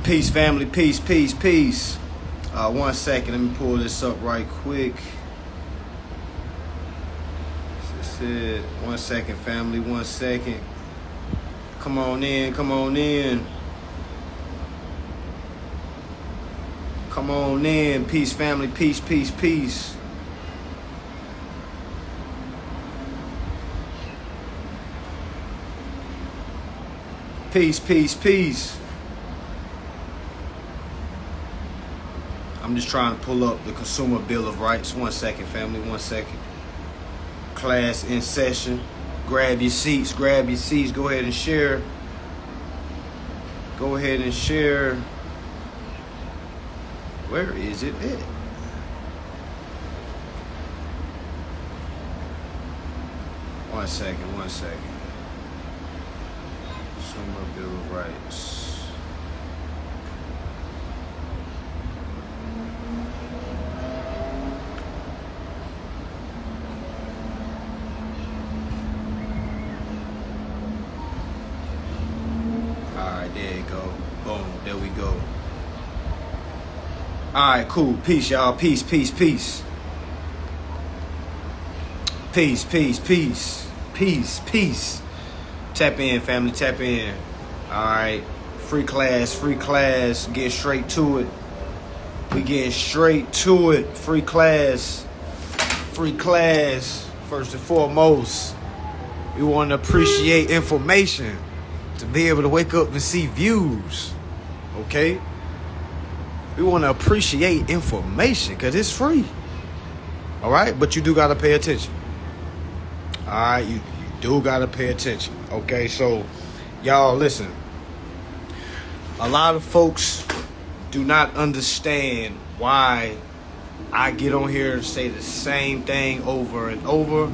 Peace, family. Peace, peace, peace. 1 second. Let me pull this up right quick. That's it. 1 second, family. 1 second. Come on in. Come on in. Come on in. Peace, family. Peace, peace, peace. Peace, peace, peace. I'm just trying to pull up the Consumer Bill of Rights. 1 second, family. 1 second. Class in session. Grab your seats. Grab your seats. Go ahead and share. Go ahead and share. Where is it at? One second. 1 second. Consumer Bill of Rights. There you go. Boom. There we go. Alright, cool. Peace, y'all. Peace, peace, peace. Peace, peace, peace. Peace, peace. Tap in, family. Tap in. Alright. Free class, free class. Get straight to it. We getting straight to it. Free class. Free class. First and foremost, we want to appreciate information. To be able to wake up and see views, okay? We want to appreciate information because it's free, all right? But you do got to pay attention, all right? You do got to pay attention, okay? So, y'all, listen. A lot of folks do not understand why I get on here and say the same thing over and over,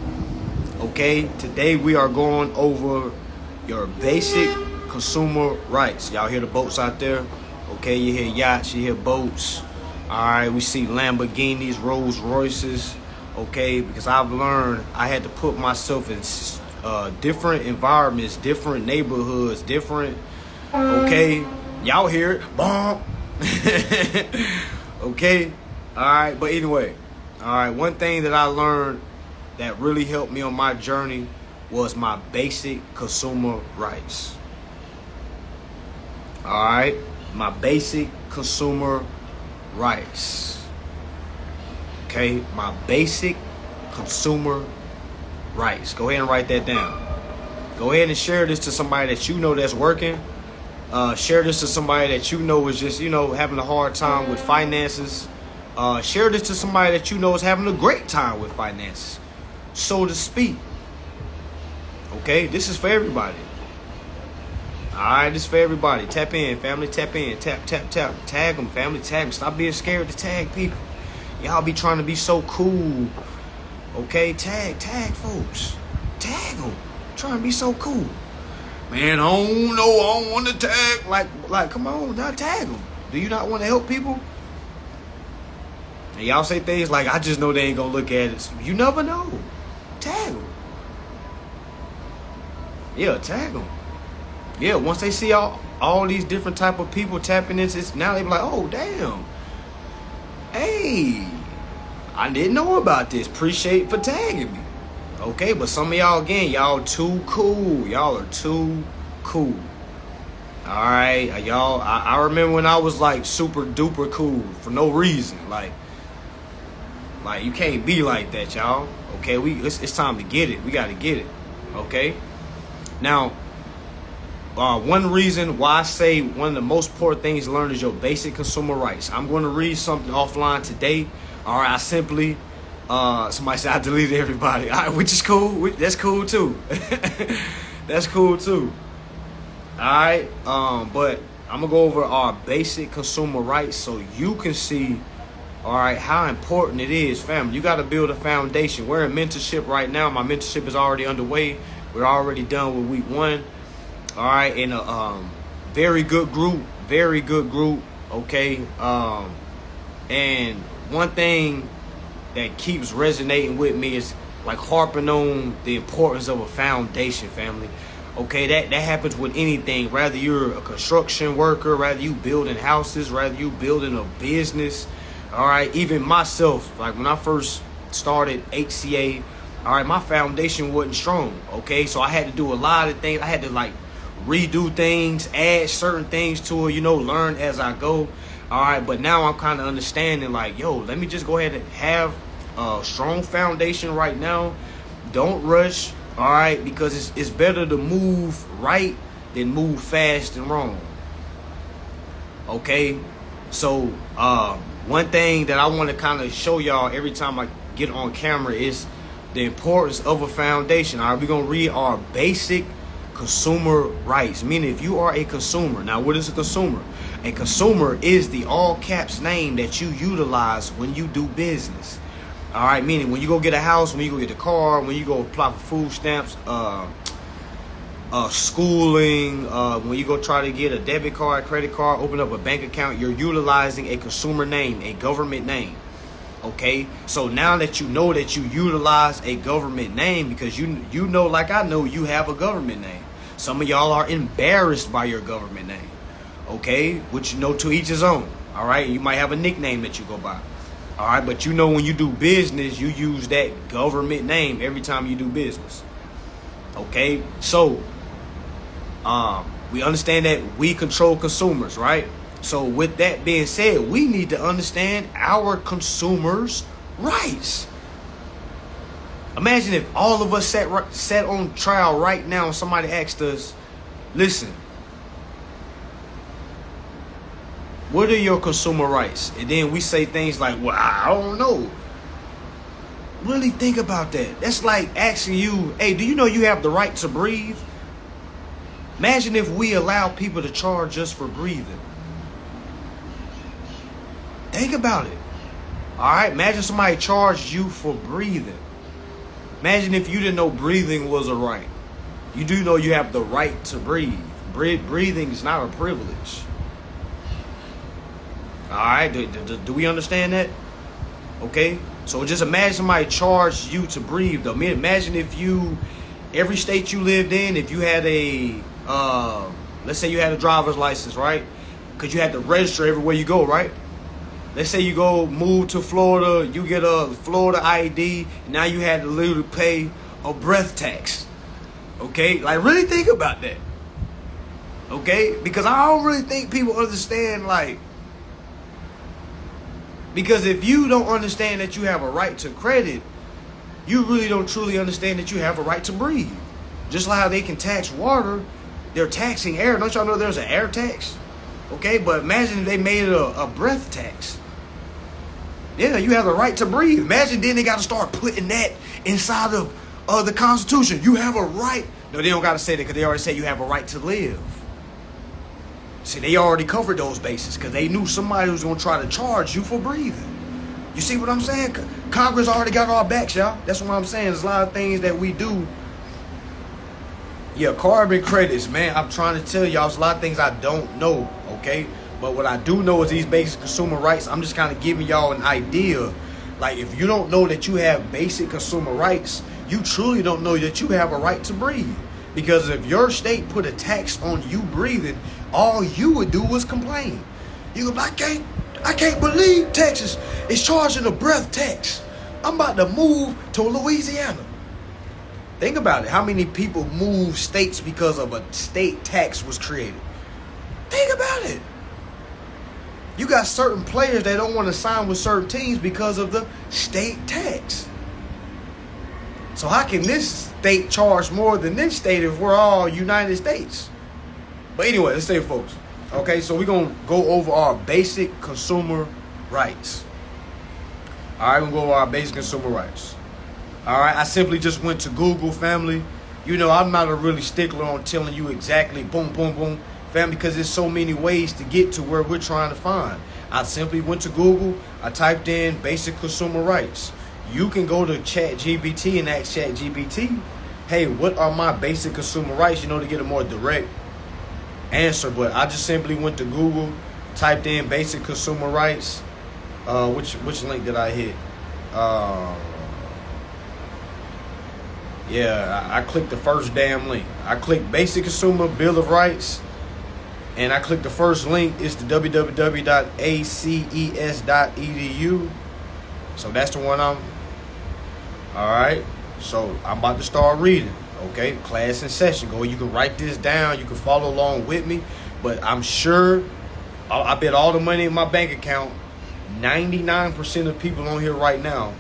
okay? Today we are going over your basic consumer rights. Y'all hear the boats out there? Okay, you hear yachts, you hear boats. All right, we see Lamborghinis, Rolls Royces. Okay, because I've learned I had to put myself in different environments, different neighborhoods, different. Okay, y'all hear it? Bomb. Okay, all right, but anyway, all right. One thing that I learned that really helped me on my journey was my basic consumer rights. All right, my basic consumer rights. Okay, my basic consumer rights. Go ahead and write that down. Go ahead and share this to somebody that you know that's working. Share this to somebody that you know is just, having a hard time with finances. Share this to somebody that you know is having a great time with finances, so to speak. Okay, this is for everybody. Alright, this is for everybody. Tap in, family. Tap in. Tap, tap, tap. Tag them, family. Tag them. Stop being scared to tag people. Y'all be trying to be so cool. Okay, tag folks. Tag them. Trying to be so cool. Man, I don't know. I don't want to tag. Like, come on, now tag them. Do you not want to help people? And y'all say things like, I just know they ain't gonna look at it. You never know. Tag them. Yeah, tag them. Yeah, once they see all these different type of people tapping into this, now they be like, oh, damn. Hey, I didn't know about this. Appreciate for tagging me. Okay, but some of y'all, again, y'all too cool. Y'all are too cool. All right, y'all, I remember when I was like super duper cool for no reason. Like you can't be like that, y'all. Okay, it's time to get it. We got to get it. Okay. Now, one reason why I say one of the most important things to learn is your basic consumer rights. I'm going to read something offline today. All right, I simply, somebody said I deleted everybody, all right, which is cool. That's cool too. That's cool too. All right, but I'm going to go over our basic consumer rights so you can see, all right, how important it is, family. You got to build a foundation. We're in mentorship right now. My mentorship is already underway. We're already done with week 1. All right, in a very good group, okay? And one thing that keeps resonating with me is like harping on the importance of a foundation, family. Okay, that happens with anything. Rather you're a construction worker, rather you building houses, rather you building a business. All right, even myself, like when I first started HCA, all right, my foundation wasn't strong. Okay, so I had to do a lot of things. I had to like redo things, add certain things to it, learn as I go. All right, but now I'm kind of understanding like, yo, let me just go ahead and have a strong foundation right now. Don't rush. All right, because it's better to move right than move fast and wrong. Okay, so one thing that I want to kind of show y'all every time I get on camera is the importance of a foundation. All right, we're going to read our basic consumer rights. Meaning if you are a consumer, now what is a consumer? A consumer is the all caps name that you utilize when you do business. All right, meaning when you go get a house, when you go get a car, when you go apply for food stamps, schooling, when you go try to get a debit card, credit card, open up a bank account, you're utilizing a consumer name, a government name. Okay, so now that you know that you utilize a government name, because you know, like I know, you have a government name. Some of y'all are embarrassed by your government name. Okay, which to each his own. All right, you might have a nickname that you go by. All right, but when you do business, you use that government name every time you do business. Okay, so we understand that we control consumers, right? So with that being said, we need to understand our consumers' rights. Imagine if all of us sat on trial right now and somebody asked us, listen, what are your consumer rights? And then we say things like, well, I don't know. Really think about that. That's like asking you, hey, do you know you have the right to breathe? Imagine if we allow people to charge us for breathing. Think about it. All right, imagine somebody charged you for breathing. Imagine if you didn't know breathing was a right. You do know you have the right to breathe. Breathing is not a privilege. All right, do we understand that? Okay, so just imagine somebody charged you to breathe. Though, imagine if every state you lived in, if you had let's say you had a driver's license, right? Because you had to register everywhere you go, right? Let's say you move to Florida, you get a Florida ID, now you had to literally pay a breath tax. Okay, like really think about that. Okay, because I don't really think people understand because if you don't understand that you have a right to credit, you really don't truly understand that you have a right to breathe. Just like how they can tax water, they're taxing air. Don't y'all know there's an air tax? Okay, but imagine if they made it a breath tax. Yeah, you have the right to breathe. Imagine then they got to start putting that inside of the Constitution. You have a right. No, they don't got to say that because they already say you have a right to live. See, they already covered those bases because they knew somebody was going to try to charge you for breathing. You see what I'm saying? Congress already got our backs, y'all. That's what I'm saying. There's a lot of things that we do. Yeah, carbon credits, man. I'm trying to tell y'all, there's a lot of things I don't know, okay? But what I do know is these basic consumer rights. I'm just kind of giving y'all an idea. Like, if you don't know that you have basic consumer rights, you truly don't know that you have a right to breathe. Because if your state put a tax on you breathing, all you would do was complain. You go, I can't believe Texas is charging a breath tax. I'm about to move to Louisiana. Think about it. How many people move states because of a state tax was created? Think about it. You got certain players that don't want to sign with certain teams because of the state tax. So how can this state charge more than this state if we're all United States? But anyway, let's stay focused. Okay, so we're going to go over our basic consumer rights. All right, we're going to go over our basic consumer rights. All right, I simply just went to Google, family. I'm not a really stickler on telling you exactly boom, boom, boom, family, because there's so many ways to get to where we're trying to find. I simply went to Google. I typed in basic consumer rights. You can go to ChatGPT and ask ChatGPT, hey, what are my basic consumer rights, to get a more direct answer. But I just simply went to Google, typed in basic consumer rights. Which link did I hit? Yeah, I clicked the first damn link. I clicked Basic Consumer Bill of Rights, and I clicked the first link. It's the www.aces.edu. So that's the one I'm. All right. So I'm about to start reading. Okay, class in session. Go. You can write this down. You can follow along with me. But I'm sure, I bet all the money in my bank account, 99% of people on here right now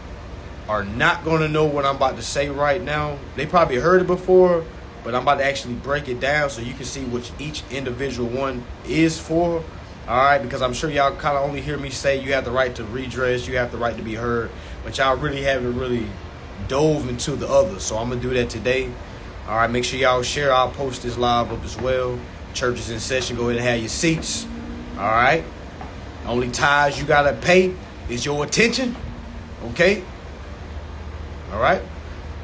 are not going to know what I'm about to say right now. They probably heard it before, but I'm about to actually break it down so you can see what each individual one is for. All right, because I'm sure y'all kind of only hear me say you have the right to redress, you have the right to be heard, but y'all really haven't really dove into the others. So I'm going to do that today. All right, make sure y'all share. I'll post this live up as well. Church is in session. Go ahead and have your seats. All right. Only tithes you got to pay is your attention. Okay. All right,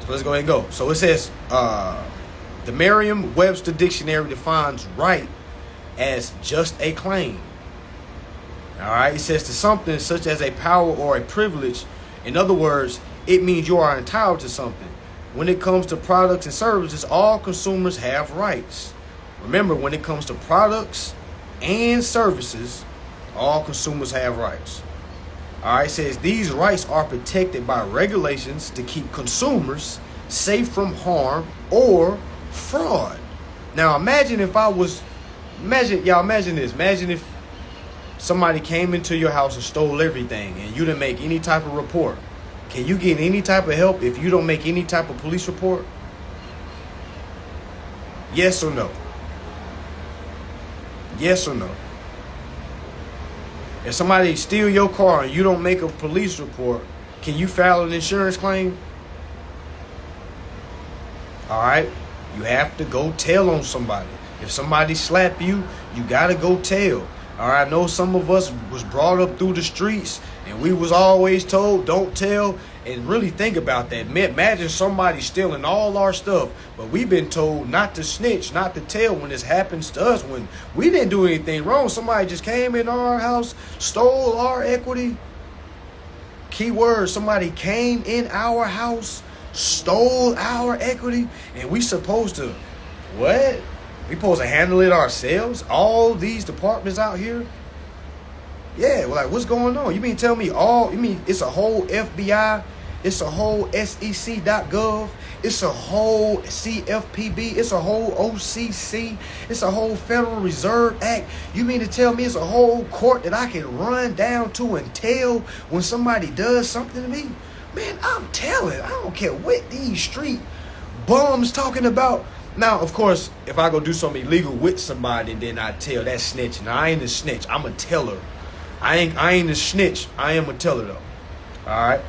so let's go ahead and go. So it says, the Merriam-Webster Dictionary defines right as just a claim. All right, it says to something such as a power or a privilege. In other words, it means you are entitled to something. When it comes to products and services, all consumers have rights. Remember, when it comes to products and services, all consumers have rights. All right, it says these rights are protected by regulations to keep consumers safe from harm or fraud. Now, imagine if imagine this. Imagine if somebody came into your house and stole everything and you didn't make any type of report. Can you get any type of help if you don't make any type of police report? Yes or no? Yes or no? If somebody steal your car and you don't make a police report, can you file an insurance claim? All right. You have to go tell on somebody. If somebody slap you, you got to go tell. All right. I know some of us was brought up through the streets and we was always told, don't tell. And really think about that. Imagine somebody stealing all our stuff, but we've been told not to snitch, not to tell when this happens to us, when we didn't do anything wrong. Somebody just came in our house, stole our equity. Keyword, somebody came in our house, stole our equity, and we supposed to, what? We supposed to handle it ourselves? All these departments out here? Yeah, well, like, what's going on? You mean tell me it's a whole FBI, it's a whole SEC.gov, it's a whole CFPB, it's a whole OCC, it's a whole Federal Reserve Act. You mean to tell me it's a whole court that I can run down to and tell when somebody does something to me? Man, I'm telling. I don't care what these street bums talking about. Now, of course, if I go do something illegal with somebody, then I tell, that's snitching. I ain't a snitch. I'm a teller. I ain't a snitch. I am a teller, though. All right?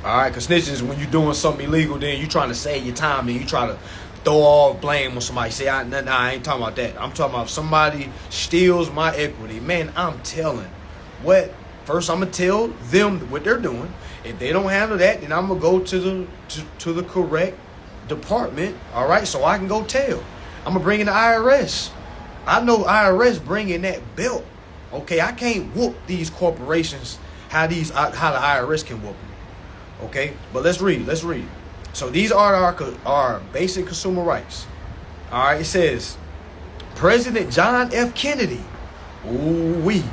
All right, because snitching is when you're doing something illegal, then you trying to save your time and you try to throw all blame on somebody. Say, I ain't talking about that. I'm talking about if somebody steals my equity. Man, I'm telling. What? First, I'm going to tell them what they're doing. If they don't handle that, then I'm going to go to the correct department, all right, so I can go tell. I'm going to bring in the IRS. I know IRS bringing that belt. Okay, I can't whoop these corporations how the IRS can whoop them. Okay, but let's read. So these are our basic consumer rights. All right, it says President John F. Kennedy. Ooh-wee.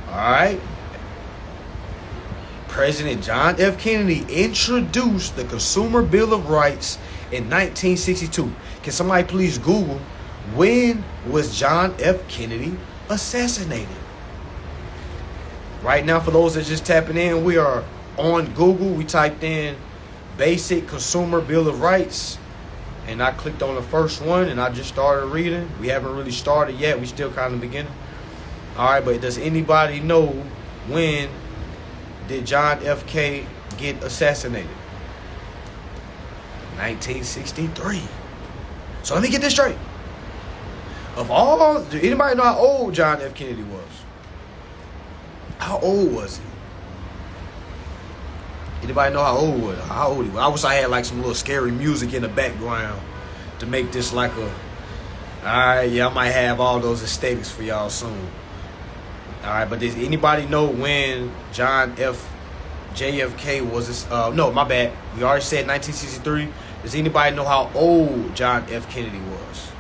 All right. President John F. Kennedy introduced the Consumer Bill of Rights in 1962. Can somebody please Google, when was John F. Kennedy assassinated? Right now, for those that just tapping in, we are on Google. We typed in Basic Consumer Bill of Rights, and I clicked on the first one, and I just started reading. We haven't really started yet. We still kind of beginning. All right, but does anybody know when did John F. K. get assassinated? 1963. So let me get this straight. Do anybody know how old John F. Kennedy was? How old was he? Anybody know how old he was? I wish I had like some little scary music in the background to make this like a... Alright, yeah, I might have all those aesthetics for y'all soon. Alright, but does anybody know when John F. JFK was this? No, my bad. We already said 1963. Does anybody know how old John F. Kennedy was?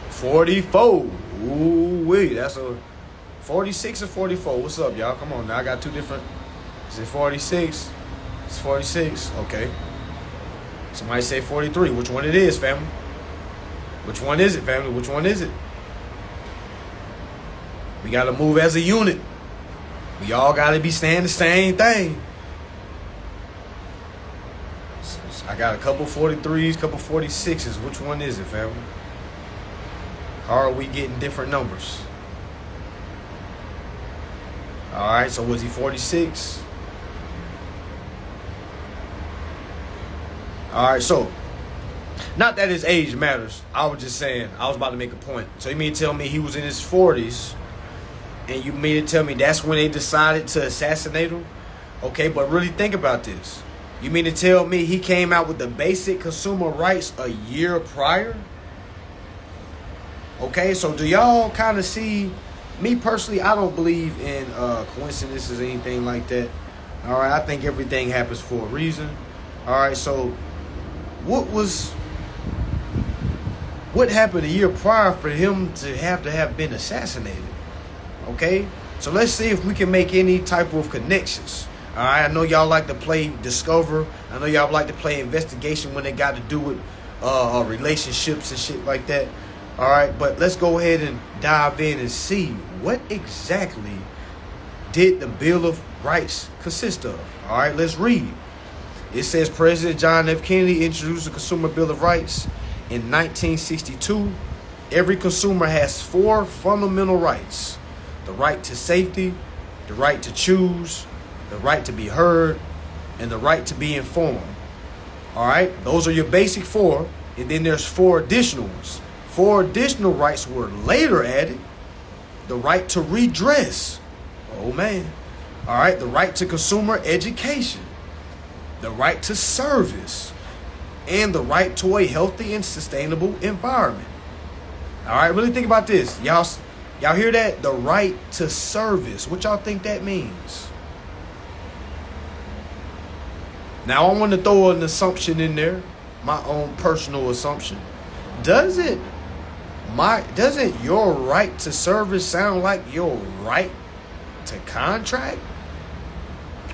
44. Ooh wee, that's a 46 or 44. What's up, y'all? Come on now. I got two different. Is it 46? It's 46. Okay. Somebody say 43. Which one it is, family? Which one is it, family? Which one is it? We got to move as a unit. We all got to be saying the same thing. I got a couple 43s, couple 46s. Which one is it, family? How are we getting different numbers? All right, so was he 46? All right, so not that his age matters. I was just saying, I was about to make a point. So you mean to tell me he was in his 40s, and you mean to tell me that's when they decided to assassinate him? Okay, but really think about this. You mean to tell me he came out with the basic consumer rights a year prior? Okay, so do y'all kind of see? Me personally, I don't believe in coincidences or anything like that. All right, I think everything happens for a reason. All right, so what happened a year prior for him to have been assassinated? Okay, so let's see if we can make any type of connections. All right, I know y'all like to play Discover. I know y'all like to play investigation when they got to do with relationships and shit like that. All right, but let's go ahead and dive in and see what exactly did the Bill of Rights consist of. All right, let's read. It says President John F. Kennedy introduced the Consumer Bill of Rights in 1962. Every consumer has 4 fundamental rights: the right to safety, the right to choose, the right to be heard, and the right to be informed. All right, those are your basic 4, and then there's 4 additional ones. 4 additional rights were later added. The right to redress. Oh man. All right, the right to consumer education, the right to service, and the right to a healthy and sustainable environment. All right, really think about this. Y'all hear that? The right to service. What y'all think that means? Now, I want to throw an assumption in there, my own personal assumption. Doesn't your right to service sound like your right to contract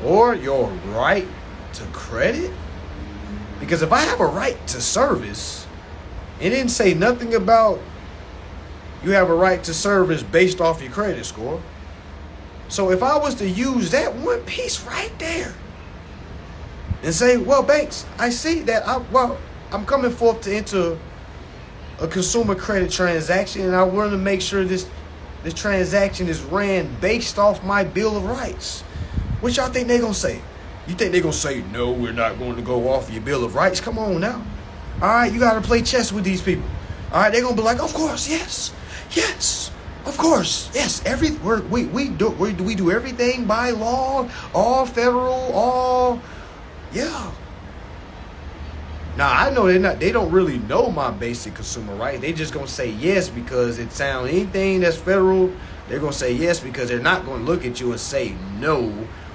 or your right to credit? Because if I have a right to service, it didn't say nothing about you have a right to service based off your credit score. So if I was to use that one piece right there and say, well, banks, I see that I'm coming forth to enter a consumer credit transaction, and I want to make sure this transaction is ran based off my Bill of Rights. What y'all think they're going to say? You think they're going to say, no, we're not going to go off your Bill of Rights? Come on now. All right, you got to play chess with these people. All right, they're going to be like, of course, yes, of course, yes. We do everything by law, all federal, all, yeah. Now, I know they don't really know my basic consumer right. They just going to say yes because it sounds anything that's federal, they're going to say yes because they're not going to look at you and say, no,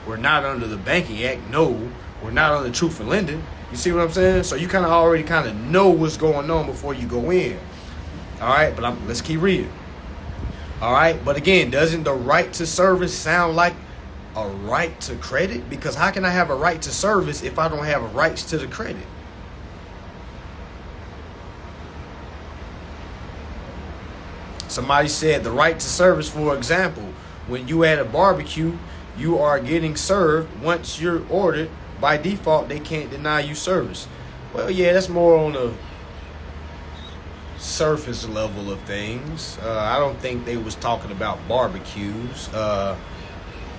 we're not under the Banking Act. No, we're not under truth in lending. You see what I'm saying? So you kind of already know what's going on before you go in. All right, but let's keep reading. All right, but again, doesn't the right to service sound like a right to credit? Because how can I have a right to service if I don't have rights to the credit? Somebody said the right to service, for example, when you at a barbecue, you are getting served. Once you're ordered, by default, they can't deny you service. Well, yeah, that's more on the surface level of things. I don't think they was talking about barbecues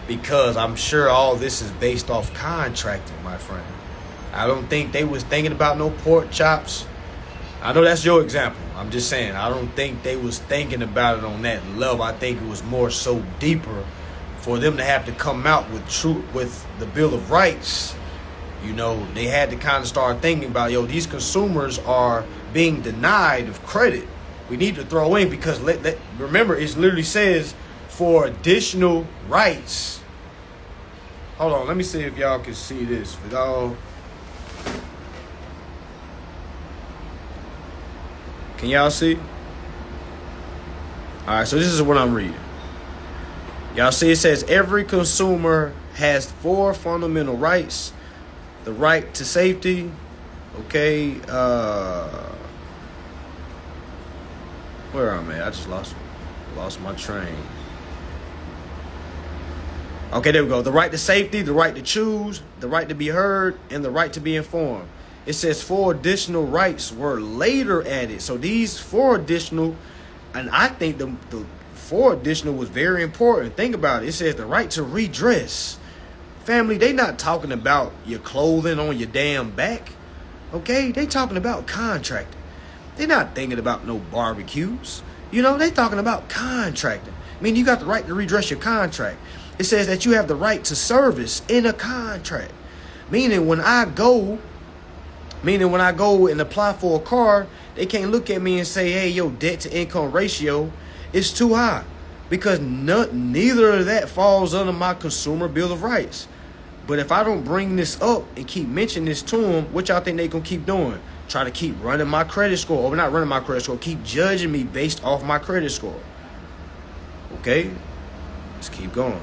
because I'm sure all this is based off contracting, my friend. I don't think they was thinking about no pork chops. I know that's your example. I'm just saying, I don't think they was thinking about it on that level. I think it was more so deeper for them to have to come out with the Bill of Rights. You know, they had to kind of start thinking about, these consumers are being denied of credit. We need to throw in because remember, it literally says for additional rights. Hold on, let me see if y'all can see this. Can y'all see? All right, so this is what I'm reading. Y'all see it says every consumer has 4 fundamental rights. The right to safety, okay, where am I? I just lost my train. Okay, there we go. The right to safety, the right to choose, the right to be heard, and the right to be informed. It says 4 additional rights were later added. So these 4 additional, and I think the 4 additional was very important. Think about it. It says the right to redress. Family, they not talking about your clothing on your damn back. Okay? They talking about contracting. They not thinking about no barbecues. You know, they talking about contracting. I mean, you got the right to redress your contract. It says that you have the right to service in a contract. Meaning when I go and apply for a car, they can't look at me and say, hey, your debt to income ratio is too high. Because neither of that falls under my consumer bill of rights. But if I don't bring this up and keep mentioning this to them, what y'all think they gonna keep doing? Try to keep running my credit score. Or not running my credit score, keep judging me based off my credit score. Okay? Let's keep going.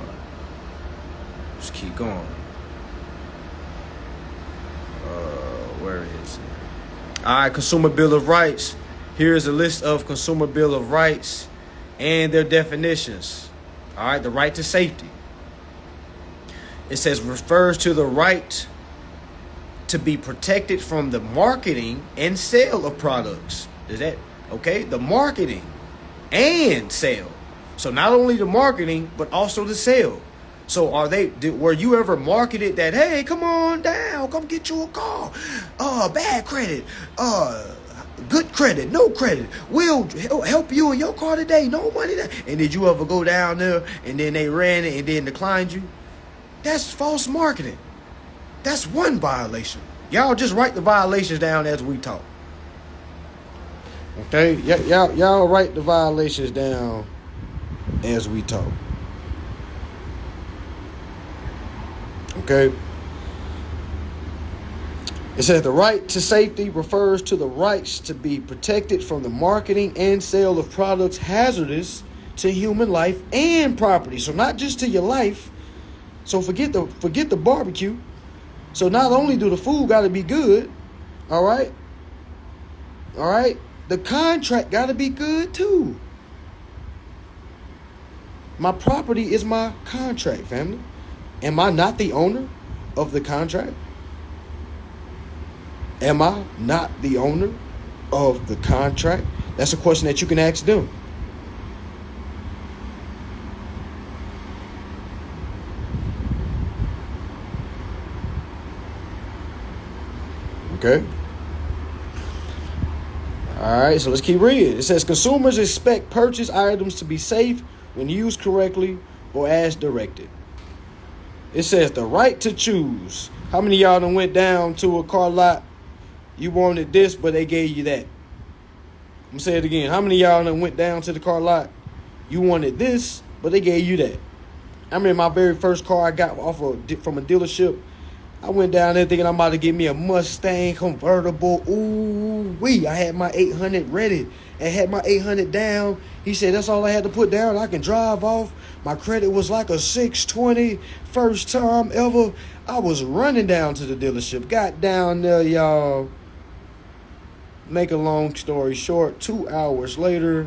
Let's keep going. Where is it? All right, Consumer Bill of Rights. Here's a list of Consumer Bill of Rights and their definitions. All right, the right to safety. It says refers to the right to be protected from the marketing and sale of products. Is that okay? The marketing and sale. So not only the marketing, but also the sale. So were you ever marketed that, hey, come on down, come get you a car. Bad credit, good credit, no credit. We'll help you in your car today, no money. And did you ever go down there and then they ran it and then declined you? That's false marketing. That's one violation. Y'all just write the violations down as we talk. Okay? Y'all write the violations down as we talk. Okay? It says the right to safety refers to the rights to be protected from the marketing and sale of products hazardous to human life and property. So not just to your life. So forget the barbecue. So not only do the food got to be good, all right, the contract got to be good too. My property is my contract, family. Am I not the owner of the contract? Am I not the owner of the contract? That's a question that you can ask them. Okay. All right, so let's keep reading. It says consumers expect purchase items to be safe when used correctly or as directed. It says the right to choose. How many of y'all done went down to a car lot? You wanted this, but they gave you that. I'm going to say it again. How many of y'all done went down to the car lot? You wanted this, but they gave you that. I remember my very first car I got from a dealership. I went down there thinking I'm about to get me a Mustang convertible. Ooh wee! I had my 800 ready and had my 800 down. He said that's all I had to put down. I can drive off. My credit was like a 620. First time ever. I was running down to the dealership. Got down there, y'all. Make a long story short, 2 hours later,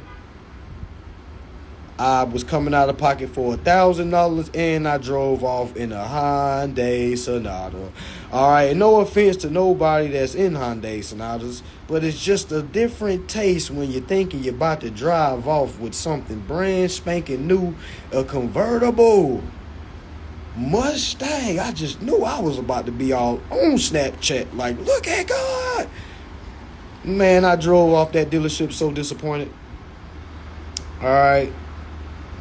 I was coming out of pocket for $1,000 and I drove off in a Hyundai Sonata. All right, no offense to nobody that's in Hyundai Sonatas, but it's just a different taste when you're thinking you're about to drive off with something brand spanking new, a convertible Mustang. I just knew I was about to be all on Snapchat, like, look at God. Man, I drove off that dealership so disappointed. All right.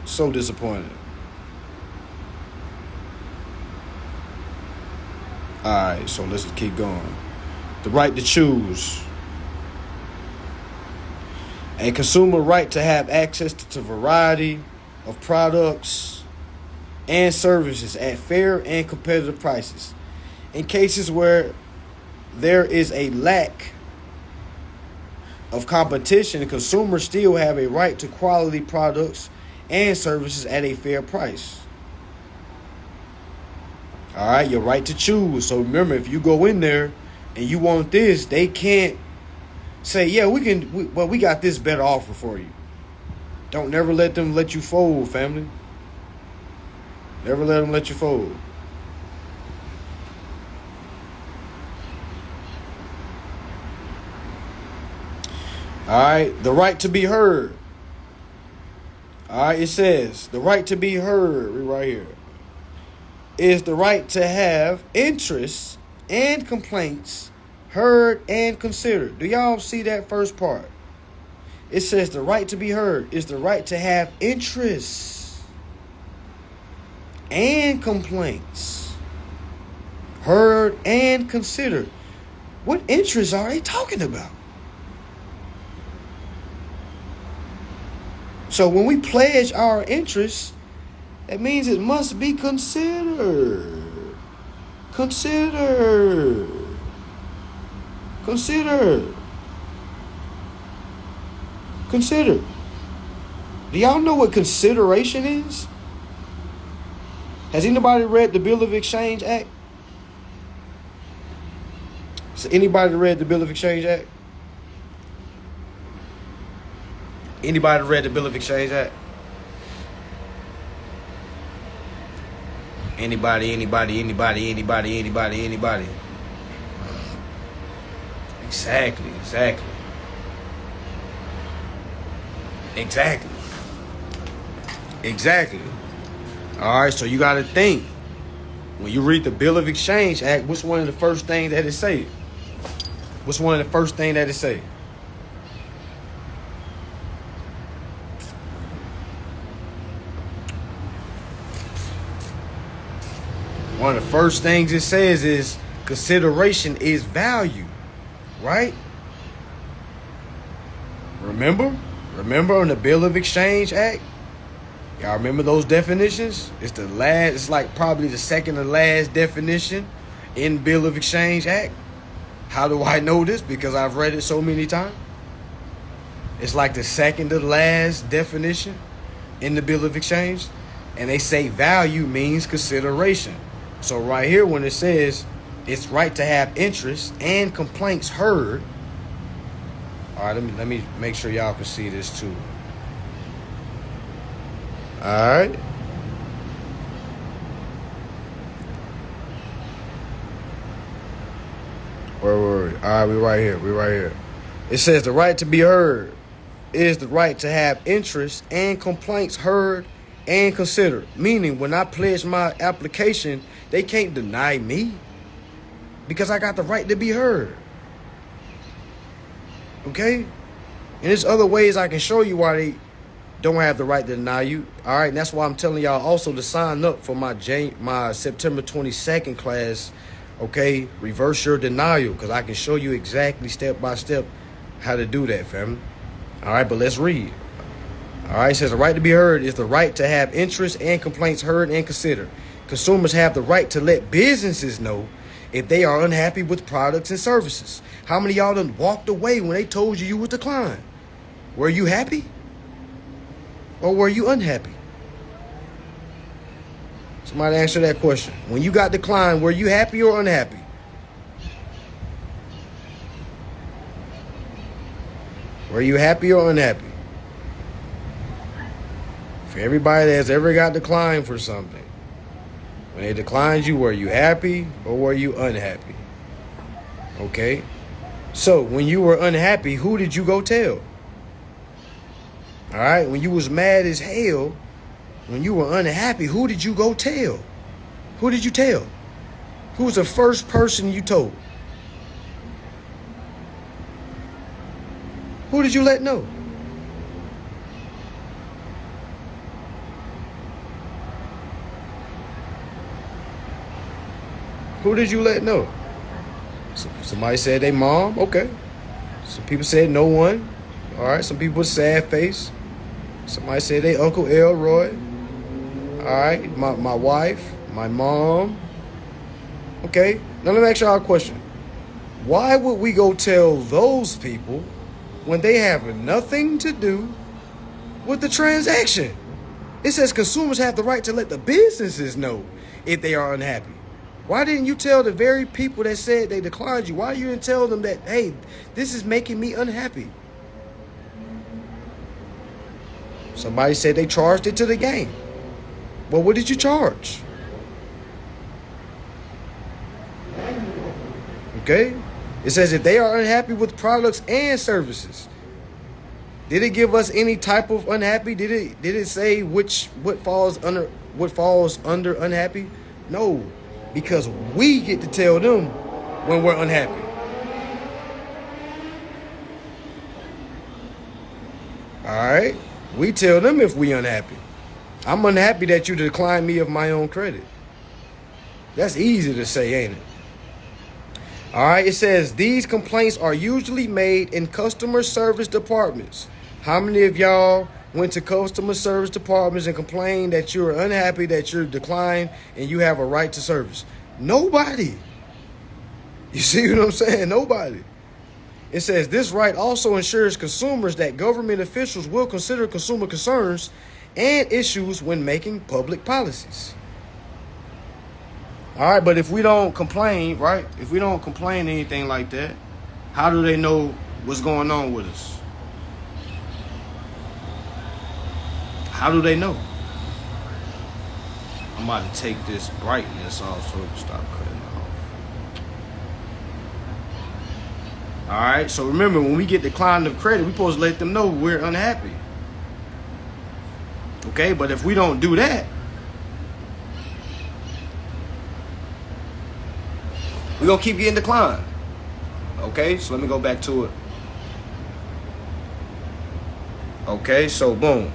So disappointed. All right, so let's keep going. The right to choose. A consumer right to have access to variety of products and services at fair and competitive prices. In cases where there is a lack of competition, consumers still have a right to quality products and services at a fair price. All right, your right to choose. So remember, if you go in there and you want this, they can't say, yeah, we got this better offer for you. Don't never let them let you fold, family. Never let them let you fold. All right, the right to be heard. All right, it says the right to be heard right here is the right to have interests and complaints heard and considered. Do y'all see that first part? It says the right to be heard is the right to have interests and complaints heard and considered. What interests are they talking about? So when we pledge our interests, that means it must be considered. Consider. Do y'all know what consideration is? Has anybody read the Bill of Exchange Act? Has anybody read the Bill of Exchange Act? Anybody read the Bill of Exchange Act? Anybody? Exactly. All right, so you got to think. When you read the Bill of Exchange Act, what's one of the first things that it say? One of the first things it says is consideration is value, right? Remember on the Bill of Exchange Act? Y'all remember those definitions? It's like probably the second to last definition in Bill of Exchange Act. How do I know this? Because I've read it so many times. It's like the second to last definition in the Bill of Exchange. And they say value means consideration. So right here, when it says it's right to have interest and complaints heard. All right, let me make sure y'all can see this too. All right. Where were we? All right, we right here. It says the right to be heard is the right to have interest and complaints heard and considered. Meaning, when I pledge my application, they can't deny me because I got the right to be heard. Okay? And there's other ways I can show you why they don't have the right to deny you. All right, and that's why I'm telling y'all also to sign up for my September 22nd class. Okay, reverse your denial, because I can show you exactly step by step how to do that, family. All right, but let's read. All right, it says the right to be heard is the right to have interest and complaints heard and considered. Consumers have the right to let businesses know if they are unhappy with products and services. How many of y'all done walked away when they told you was declined? Were you happy? Or were you unhappy? Somebody answer that question. When you got declined, were you happy or unhappy? Were you happy or unhappy? For everybody that's ever got declined for something, when they declined you, were you happy or were you unhappy? Okay? So, when you were unhappy, who did you go tell? All right? When you was mad as hell, when you were unhappy, who did you go tell? Who did you tell? Who was the first person you told? Who did you let know? Who did you let know? Somebody said they mom. Okay. Some people said no one. All right. Some people with sad face. Somebody said they Uncle Elroy. All right, my wife, my mom. Okay, now let me ask y'all a question. Why would we go tell those people when they have nothing to do with the transaction? It says consumers have the right to let the businesses know if they are unhappy. Why didn't you tell the very people that said they declined you? Why you didn't tell them that, hey, this is making me unhappy? Somebody said they charged it to the game. Well, what did you charge? Okay. It says if they are unhappy with products and services. Did it give us any type of unhappy? Did it say what falls under unhappy? No, because we get to tell them when we're unhappy. All right, we tell them if we unhappy. I'm unhappy that you declined me of my own credit. That's easy to say, ain't it? All right, it says these complaints are usually made in customer service departments. How many of y'all went to customer service departments and complained that you're unhappy that you're declined and you have a right to service? Nobody. You see what I'm saying? Nobody. It says this right also ensures consumers that government officials will consider consumer concerns and issues when making public policies. All right, but if we don't complain, right? If we don't complain anything like that, how do they know what's going on with us? How do they know? I'm about to take this brightness off so it can stop cutting off. All right, so remember, when we get declined of credit, we're supposed to let them know we're unhappy. Okay, but if we don't do that, we're going to keep getting declined. Okay, so let me go back to it. Okay, so boom.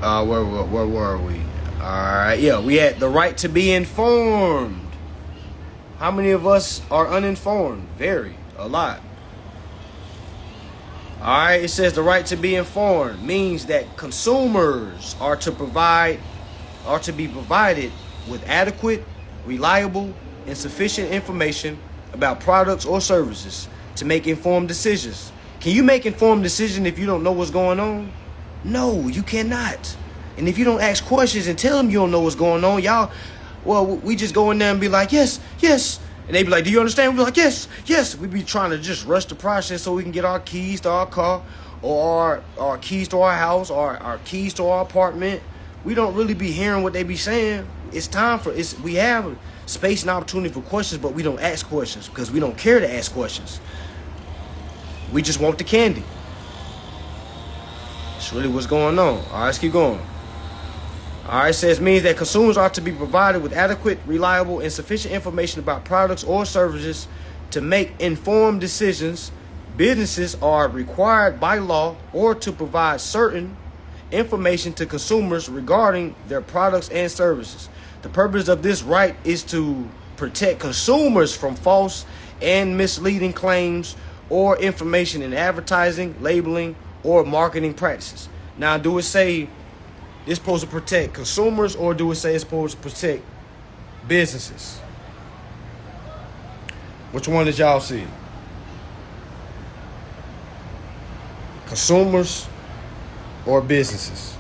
Where were we? All right, yeah, we had the right to be informed. How many of us are uninformed? A lot. All right, it says the right to be informed means that consumers are to be provided with adequate, reliable, and sufficient information about products or services to make informed decisions. Can you make informed decisions if you don't know what's going on? No, you cannot. And if you don't ask questions and tell them you don't know what's going on, we just go in there and be like, yes, yes. And they be like, do you understand? We be like, yes, yes. We be trying to just rush the process so we can get our keys to our car or our keys to our house or our keys to our apartment. We don't really be hearing what they be saying. We have space and opportunity for questions, but we don't ask questions because we don't care to ask questions. We just want the candy. That's really what's going on. All right, let's keep going. All right, it says means that consumers are to be provided with adequate, reliable, and sufficient information about products or services to make informed decisions. Businesses are required by law or to provide certain information to consumers regarding their products and services. The purpose of this right is to protect consumers from false and misleading claims or information in advertising, labeling, or marketing practices. Now, do it say it's supposed to protect consumers or do it say it's supposed to protect businesses? Which one did y'all see? Consumers or businesses?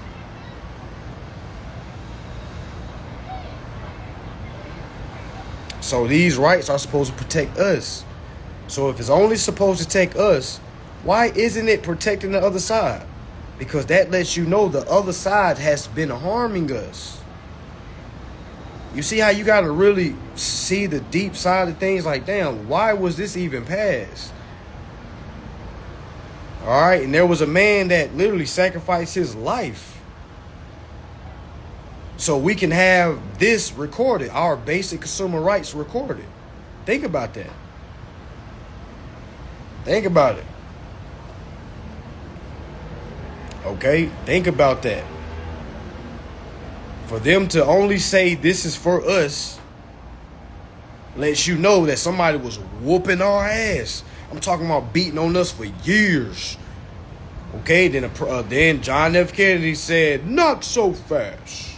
So these rights are supposed to protect us. So if it's only supposed to protect us, why isn't it protecting the other side? Because that lets you know the other side has been harming us. You see how you got to really see the deep side of things, like, damn, why was this even passed? All right, and there was a man that literally sacrificed his life so we can have this recorded, our basic consumer rights recorded. Think about that. Think about it. Okay, think about that. For them to only say this is for us lets you know that somebody was whooping our ass I'm talking about beating on us for years. Okay, then John F. Kennedy said, not so fast.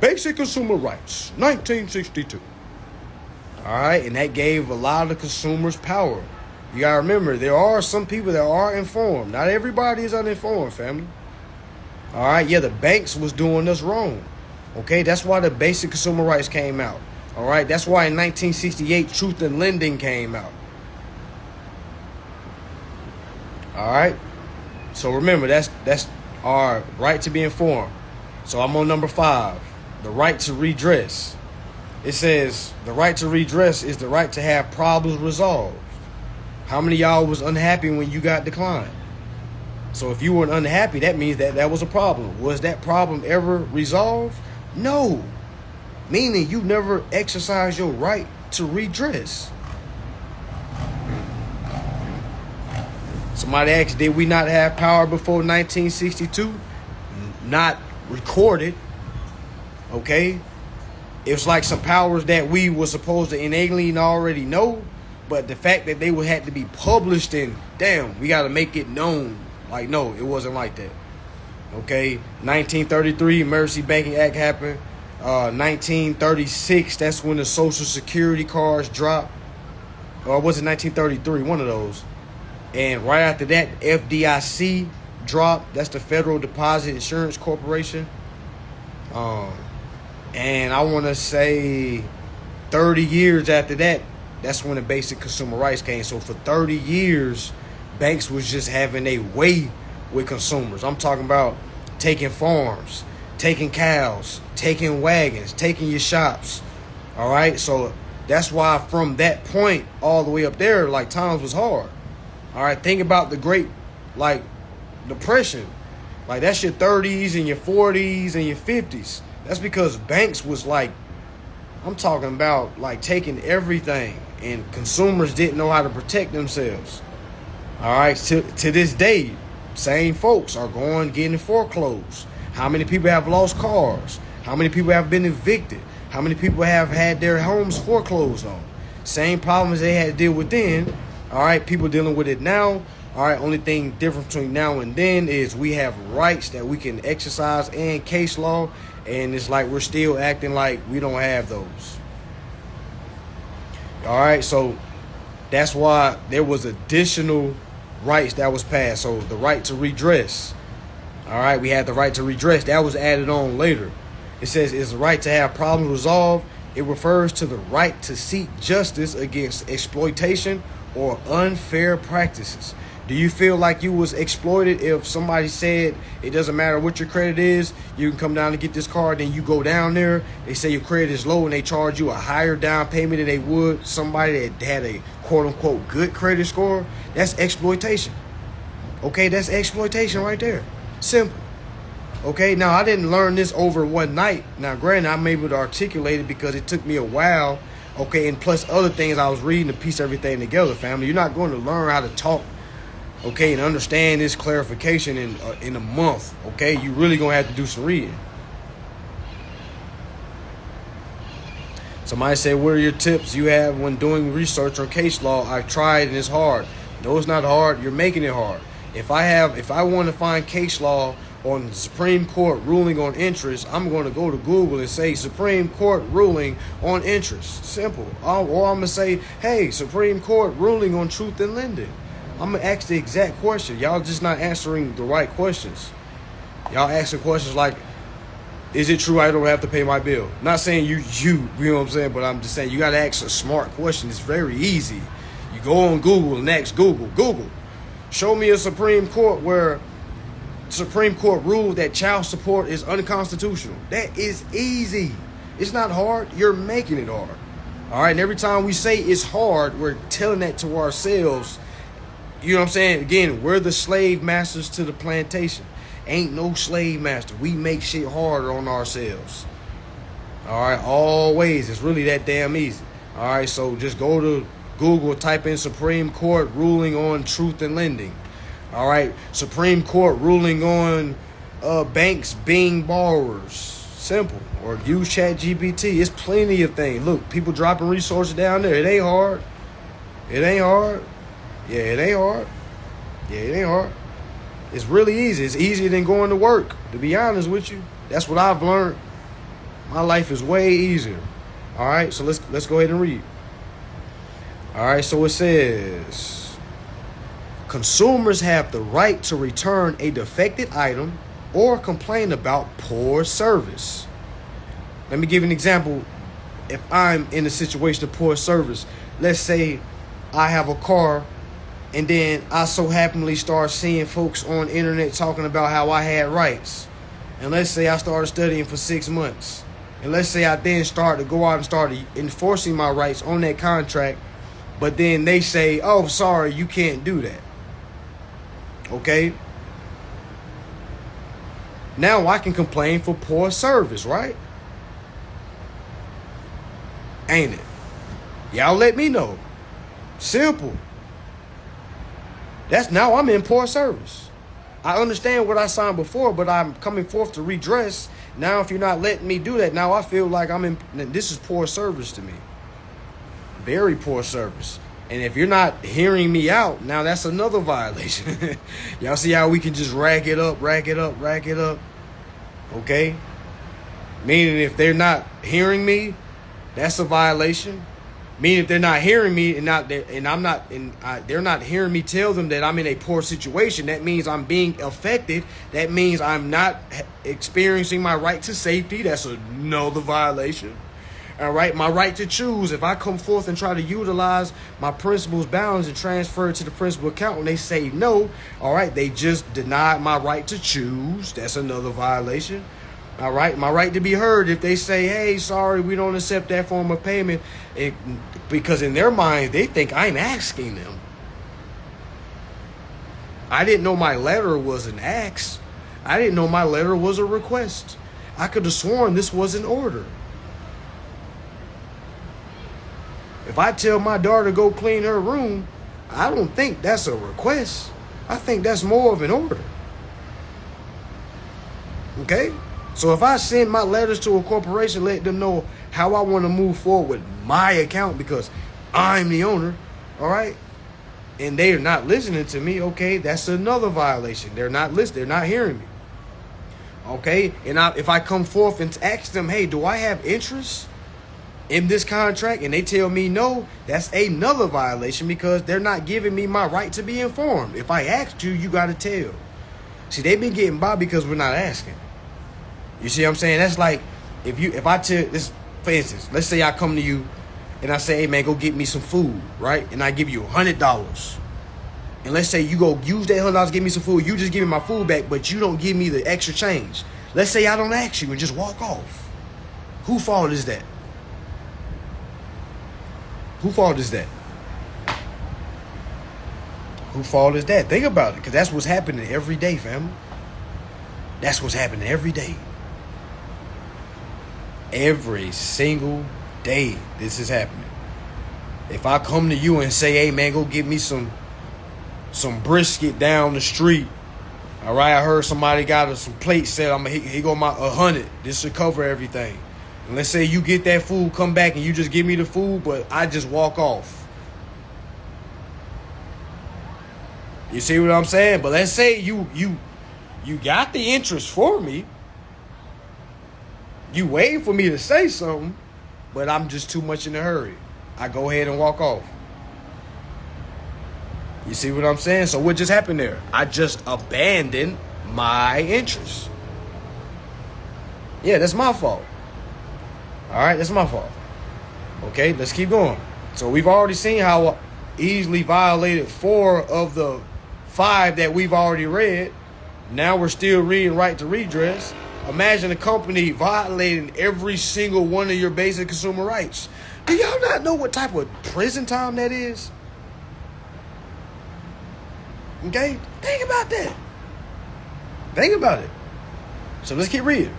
Basic consumer rights, 1962. All right, and that gave a lot of consumers power. You got to remember, there are some people that are informed. Not everybody is uninformed, family. All right, yeah, the banks was doing us wrong. Okay, that's why the basic consumer rights came out. All right, that's why in 1968, Truth in Lending came out. All right. So remember, that's our right to be informed. So I'm on number 5, the right to redress. It says the right to redress is the right to have problems resolved. How many of y'all was unhappy when you got declined? So if you weren't unhappy, that means that was a problem. Was that problem ever resolved? No. Meaning you never exercised your right to redress. Somebody asked, did we not have power before 1962? Not recorded. Okay? It's like some powers that we were supposed to innately already know, but the fact that they would have to be published and, damn, we got to make it known. Like, no, it wasn't like that. Okay? 1933, Emergency Banking Act happened. 1936, that's when the Social Security cards dropped. Or was it 1933? One of those. And right after that, FDIC dropped. That's the Federal Deposit Insurance Corporation. And I want to say 30 years after that, that's when the basic consumer rights came. So for 30 years, banks was just having a way with consumers. I'm talking about taking farms, taking cows, taking wagons, taking your shops. All right. So that's why from that point all the way up there, like, times was hard. All right, think about the Great, Depression. Like, that's your 30s and your 40s and your 50s. That's because banks was I'm talking about, taking everything, and consumers didn't know how to protect themselves. All right, to this day, same folks are getting foreclosed. How many people have lost cars? How many people have been evicted? How many people have had their homes foreclosed on? Same problems they had to deal with then. All right, people dealing with it now. All right, only thing different between now and then is we have rights that we can exercise and case law, and it's like we're still acting like we don't have those. All right, so that's why there was additional rights that was passed. So the right to redress. All right, we had the right to redress. That was added on later. It says it's the right to have problems resolved. It refers to the right to seek justice against exploitation or unfair practices. Do you feel like you was exploited if somebody said it doesn't matter what your credit is, you can come down and get this car, then you go down there, they say your credit is low and they charge you a higher down payment than they would somebody that had a quote-unquote good credit score? That's exploitation. Okay, that's exploitation right there. Simple. Okay, now I didn't learn this over one night. Now, granted, I'm able to articulate it because it took me a while. Okay, and plus other things I was reading to piece everything together, family. You're not going to learn how to talk, okay, and understand this clarification in a month, okay? You really going to have to do some reading. Somebody said, what are your tips you have when doing research on case law? I've tried and it's hard. No, it's not hard. You're making it hard. If I want to find case law on the Supreme Court ruling on interest, I'm going to go to Google and say Supreme Court ruling on interest. Simple. Or I'm going to say, hey, Supreme Court ruling on truth in lending. I'm going to ask the exact question. Y'all just not answering the right questions. Y'all asking questions like, is it true I don't have to pay my bill? Not saying you know what I'm saying, but I'm just saying you got to ask a smart question. It's very easy. You go on Google and ask Google, show me a Supreme Court where Supreme Court ruled that child support is unconstitutional. That is easy. It's not hard. You're making it hard. All right. And every time we say it's hard, we're telling that to ourselves. You know what I'm saying? Again, we're the slave masters to the plantation. Ain't no slave master. We make shit harder on ourselves. All right. Always. It's really that damn easy. All right. So just go to Google, type in Supreme Court ruling on truth in lending. All right, Supreme Court ruling on banks being borrowers. Simple. Or use ChatGPT. It's plenty of things. Look, people dropping resources down there. It ain't hard. It ain't hard. Yeah, it ain't hard. Yeah, it ain't hard. It's really easy. It's easier than going to work, to be honest with you. That's what I've learned. My life is way easier. All right, so let's go ahead and read. All right, so it says, consumers have the right to return a defective item or complain about poor service. Let me give you an example. If I'm in a situation of poor service, let's say I have a car and then I so happily start seeing folks on the internet talking about how I had rights. And let's say I started studying for 6 months. And let's say I then start to go out and start enforcing my rights on that contract. But then they say, oh, sorry, you can't do that. Okay? Now I can complain for poor service, right? Ain't it? Y'all let me know. Simple. That's now I'm in poor service. I understand what I signed before, but I'm coming forth to redress. Now, if you're not letting me do that, now I feel like this is poor service to me. Very poor service. And if you're not hearing me out, now that's another violation. Y'all see how we can just rack it up. Okay? Meaning if they're not hearing me, that's a violation. Meaning if they're not hearing me they're not hearing me tell them that I'm in a poor situation, that means I'm being affected. That means I'm not experiencing my right to safety. That's another violation. All right, my right to choose. If I come forth and try to utilize my principal's balance and transfer it to the principal account and they say no, all right, they just denied my right to choose. That's another violation. All right, my right to be heard. If they say, hey, sorry, we don't accept that form of payment, because in their minds, they think I'm asking them. I didn't know my letter was an ask. I didn't know my letter was a request. I could have sworn this was an order. If I tell my daughter to go clean her room, I don't think that's a request. I think that's more of an order. Okay? So if I send my letters to a corporation, let them know how I want to move forward with my account because I'm the owner, all right? And they're not listening to me, okay? That's another violation. They're not listening. They're not hearing me, okay? And if I come forth and ask them, hey, do I have interest in this contract? And they tell me no, that's another violation because they're not giving me my right to be informed. If I asked you, you got to tell. See, they've been getting by because we're not asking. You see what I'm saying? That's like if I tell this, for instance, let's say I come to you and I say, hey man, go get me some food, right? And I give you $100. And let's say you go use that $100, give me some food. You just give me my food back, but you don't give me the extra change. Let's say I don't ask you and just walk off. Whose fault is that? Whose fault is that? Whose fault is that? Think about it, because that's what's happening every day, family. That's what's happening every day. Every single day this is happening. If I come to you and say, hey man, go get me some brisket down the street. All right, I heard somebody got some plates set. He go my 100. This should cover everything. And let's say you get that food, come back and you just give me the food, but I just walk off. You see what I'm saying? But let's say you got the interest for me. You waiting for me to say something, but I'm just too much in a hurry. I go ahead and walk off. You see what I'm saying? So what just happened there? I just abandoned my interest. Yeah, that's my fault. All right, that's my fault. Okay, let's keep going. So we've already seen how easily violated 4 of the 5 that we've already read. Now we're still reading right to redress. Imagine a company violating every single one of your basic consumer rights. Do y'all not know what type of prison time that is? Okay? Think about that. Think about it. So let's keep reading.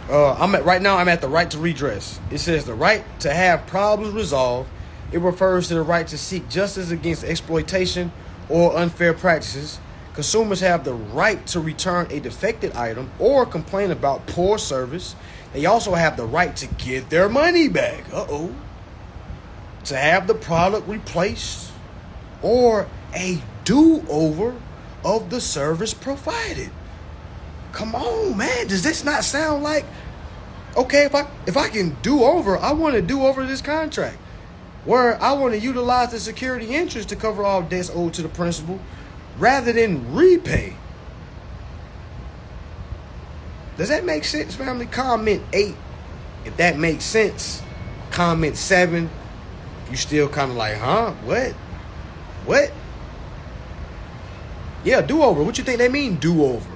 Right now I'm at the right to redress. It says the right to have problems resolved. It refers to the right to seek justice against exploitation or unfair practices. Consumers have the right to return a defective item or complain about poor service. They also have the right to get their money back. To have the product replaced or a do-over of the service provided. Come on, man. Does this not sound like, okay, if I can do over, I want to do over this contract, where I want to utilize the security interest to cover all debts owed to the principal rather than repay. Does that make sense, family? Comment 8 if that makes sense. Comment 7 if you still kind of like, huh? What? Yeah, do-over. What you think they mean, do-over?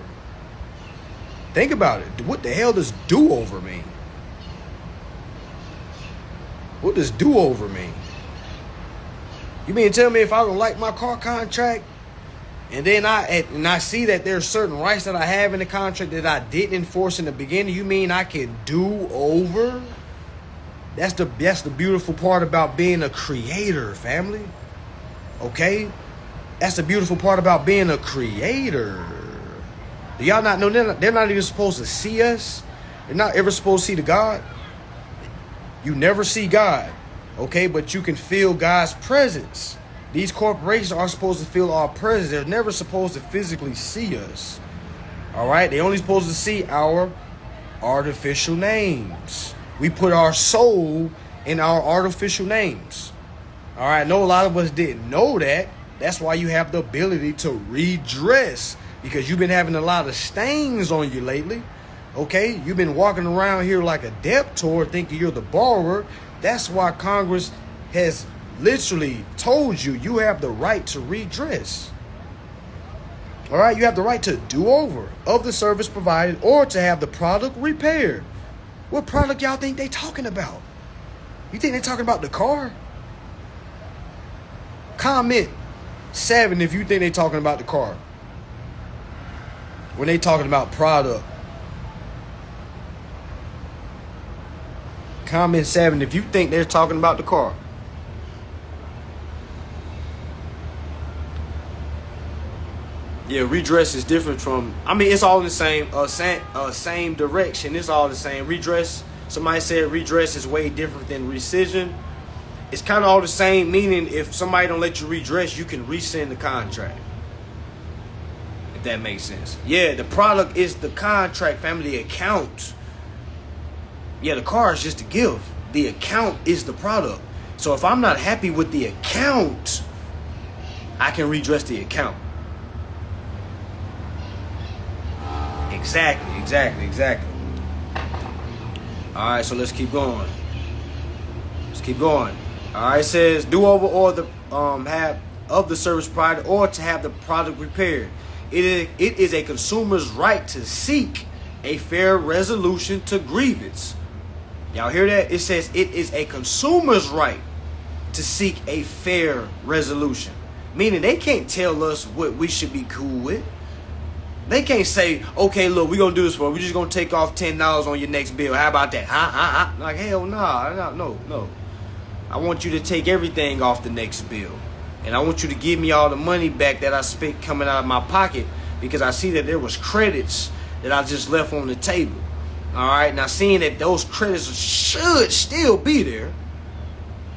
Think about it. What the hell does do-over mean? What does do-over mean? You mean tell me if I don't like my car contract, and then I see that there's certain rights that I have in the contract that I didn't enforce in the beginning, you mean I can do over? That's the beautiful part about being a creator, family. Okay? That's the beautiful part about being a creator. Do y'all not know they're not even supposed to see us? They're not ever supposed to see the God. You never see God, okay? But you can feel God's presence. These corporations are supposed to feel our presence. They're never supposed to physically see us, all right? They're only supposed to see our artificial names. We put our soul in our artificial names, all right? I know a lot of us didn't know that. That's why you have the ability to redress, because you've been having a lot of stains on you lately, okay? You've been walking around here like a debtor thinking you're the borrower. That's why Congress has literally told you you have the right to redress. All right? You have the right to do over of the service provided or to have the product repaired. What product y'all think they talking about? You think they talking about the car? Comment 7 if you think they talking about the car. When they talking about product. Comment 7 if you think they're talking about the car. Yeah, redress is different from, I mean, it's all in the same direction. It's all the same. Redress, somebody said redress is way different than rescission. It's kind of all the same, meaning if somebody don't let you redress, you can rescind the contract. If that makes sense. Yeah, the product is the contract, family, the account. Yeah, the car is just a gift. The account is the product. So if I'm not happy with the account, I can redress the account. Exactly. All right, so let's keep going. All right, it says do over or the have of the service provided or to have the product repaired. It is a consumer's right to seek a fair resolution to grievance. Y'all hear that? It says it is a consumer's right to seek a fair resolution. Meaning they can't tell us what we should be cool with. They can't say, okay, look, we're going to do this for you. We're just going to take off $10 on your next bill. How about that? Like, hell nah. No. I want you to take everything off the next bill. And I want you to give me all the money back that I spent coming out of my pocket, because I see that there was credits that I just left on the table. All right, now seeing that those credits should still be there,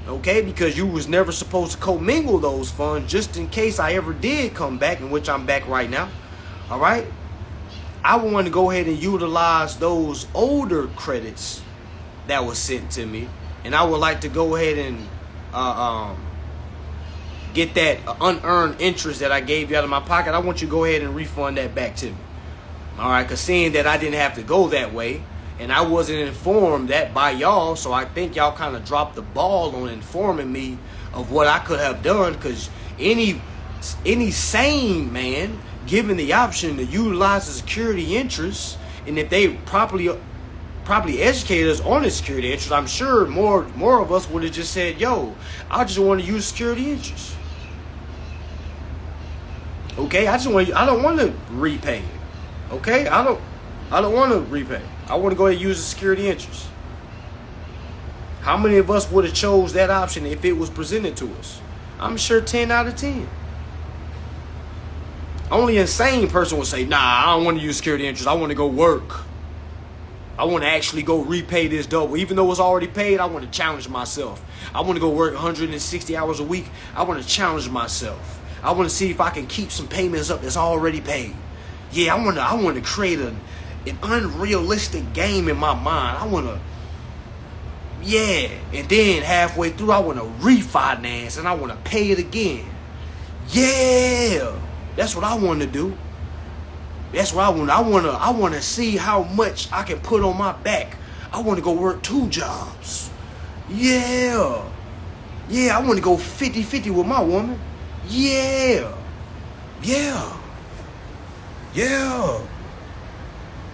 okay, because you was never supposed to commingle those funds just in case I ever did come back, in which I'm back right now. All right, I want to go ahead and utilize those older credits that was sent to me, and I would like to go ahead and get that unearned interest that I gave you out of my pocket. I want you to go ahead and refund that back to me. All right, because seeing that I didn't have to go that way, and I wasn't informed that by y'all, so I think y'all kind of dropped the ball on informing me of what I could have done, because any sane man, given the option to utilize the security interest, and if they properly educated us on the security interest, I'm sure more of us would have just said, yo, I just want to use security interest. Okay, I don't want to repay it. Okay, I don't want to repay. I want to go ahead and use the security interest. How many of us would have chose that option if it was presented to us? I'm sure 10 out of 10. Only an insane person would say, nah, I don't want to use security interest. I want to go work. I want to actually go repay this double. Even though it's already paid, I want to challenge myself. I want to go work 160 hours a week. I want to challenge myself. I want to see if I can keep some payments up that's already paid. Yeah, I want to create an unrealistic game in my mind. And then halfway through, I want to refinance and I want to pay it again. Yeah, that's what I want to do. That's what I want. I want to see how much I can put on my back. I want to go work 2 jobs. Yeah, I want to go 50-50 with my woman. Yeah,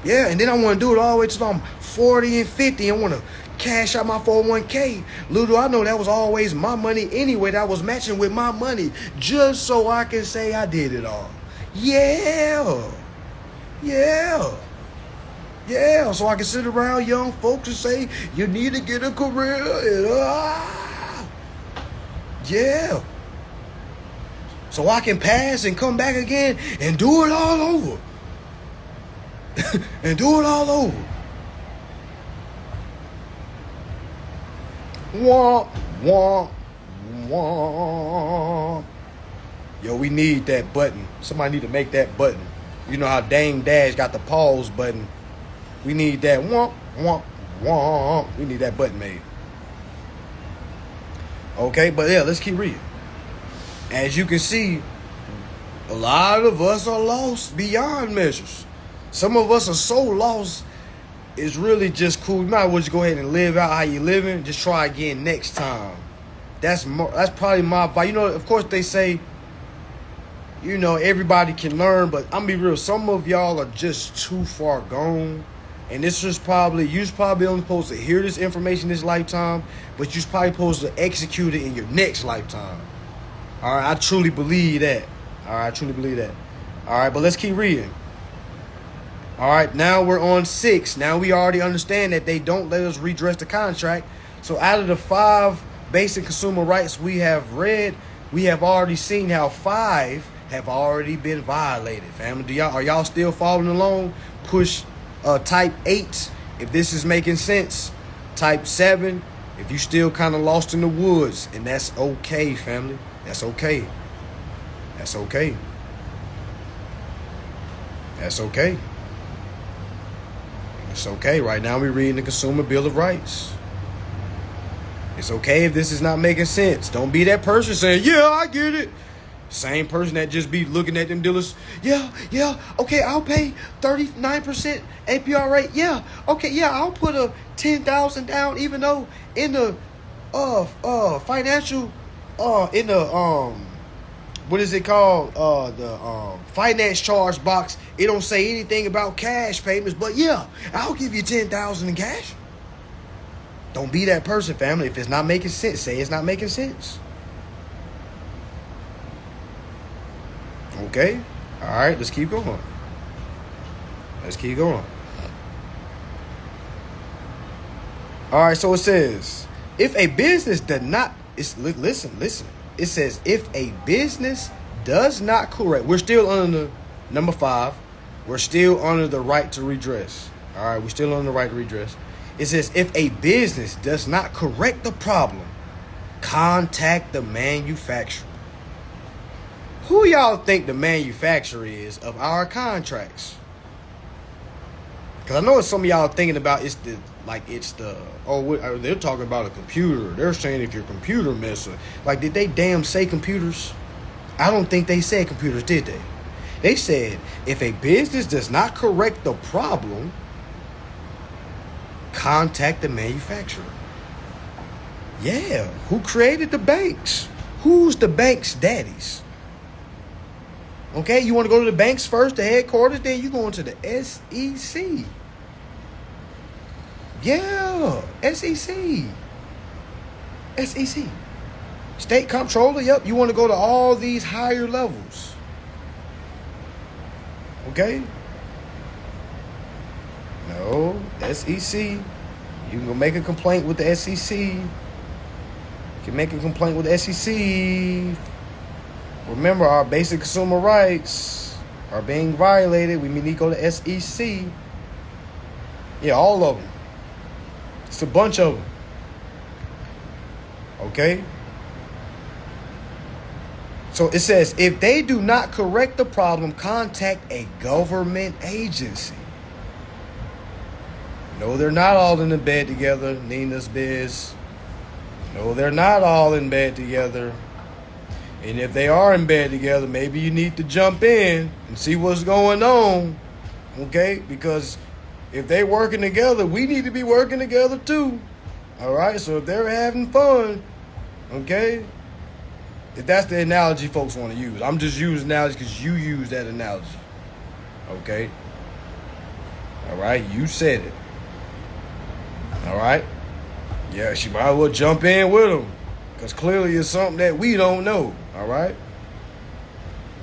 and then I want to do it all the way till I'm 40 and 50 and want to cash out my 401k. Little do I know that was always my money anyway. That was matching with my money just so I can say I did it all. Yeah. So I can sit around young folks and say, you need to get a career. Yeah. So I can pass and come back again and do it all over. Wah, wah, wah. Yo, we need that button. Somebody need to make that button. You know how Dame Dash got the pause button. We need that. Wah, wah, wah. We need that button made. Okay, but yeah, let's keep reading. As you can see, a lot of us are lost beyond measures. Some of us are so lost, it's really just cool. You might as well just go ahead and live out how you living. Just try again next time. That's probably my advice. You know, of course they say, you know, everybody can learn, but I'm gonna be real. Some of y'all are just too far gone. And this is you're probably only supposed to hear this information this lifetime, but you're probably supposed to execute it in your next lifetime. All right, I truly believe that. All right, but let's keep reading. All right, now we're on 6. Now we already understand that they don't let us redress the contract. So out of the 5 basic consumer rights we have read, we have already seen how 5 have already been violated. Family, are y'all still following along? Push type 8 if this is making sense. Type 7 if you still kind of lost in the woods, and that's okay, family. That's okay. It's okay. Right now we're reading the Consumer Bill of Rights. It's okay if this is not making sense. Don't be that person saying, yeah, I get it. Same person that just be looking at them dealers. Yeah, okay, I'll pay 39% APR rate. Yeah, okay, yeah, I'll put a $10,000 down, even though in the financial in the what is it called? The finance charge box. It don't say anything about cash payments, but yeah, I'll give you $10,000 in cash. Don't be that person, family. If it's not making sense, say it's not making sense. Okay? All right, let's keep going. All right, so it says, if a business does not, listen. It says, if a business does not correct, we're still under number 5. We're still under the right to redress. All right, we're still under the right to redress. It says, if a business does not correct the problem, contact the manufacturer. Who y'all think the manufacturer is of our contracts? Because I know what some of y'all thinking about. They're talking about a computer. They're saying if your computer messes. Like, did they damn say computers? I don't think they said computers, did they? They said if a business does not correct the problem, contact the manufacturer. Yeah, who created the banks? Who's the bank's daddies? Okay, you want to go to the banks first, the headquarters, then you go into the SEC. Yeah, SEC. State comptroller, yep, you want to go to all these higher levels. Okay? No, SEC. You can go make a complaint with the SEC. You can make a complaint with the SEC. Remember, our basic consumer rights are being violated. We need to go to SEC. Yeah, all of them. It's a bunch of them. Okay? So it says, if they do not correct the problem, contact a government agency. No, they're not all in the bed together, Nina's biz. No, they're not all in bed together. And if they are in bed together, maybe you need to jump in and see what's going on. Okay? Because if they working together, we need to be working together too. All right? So if they're having fun, okay? If that's the analogy folks want to use. I'm just using analogy because you use that analogy. Okay? All right? You said it. All right? Yeah, she might as well jump in with them. Because clearly it's something that we don't know. All right?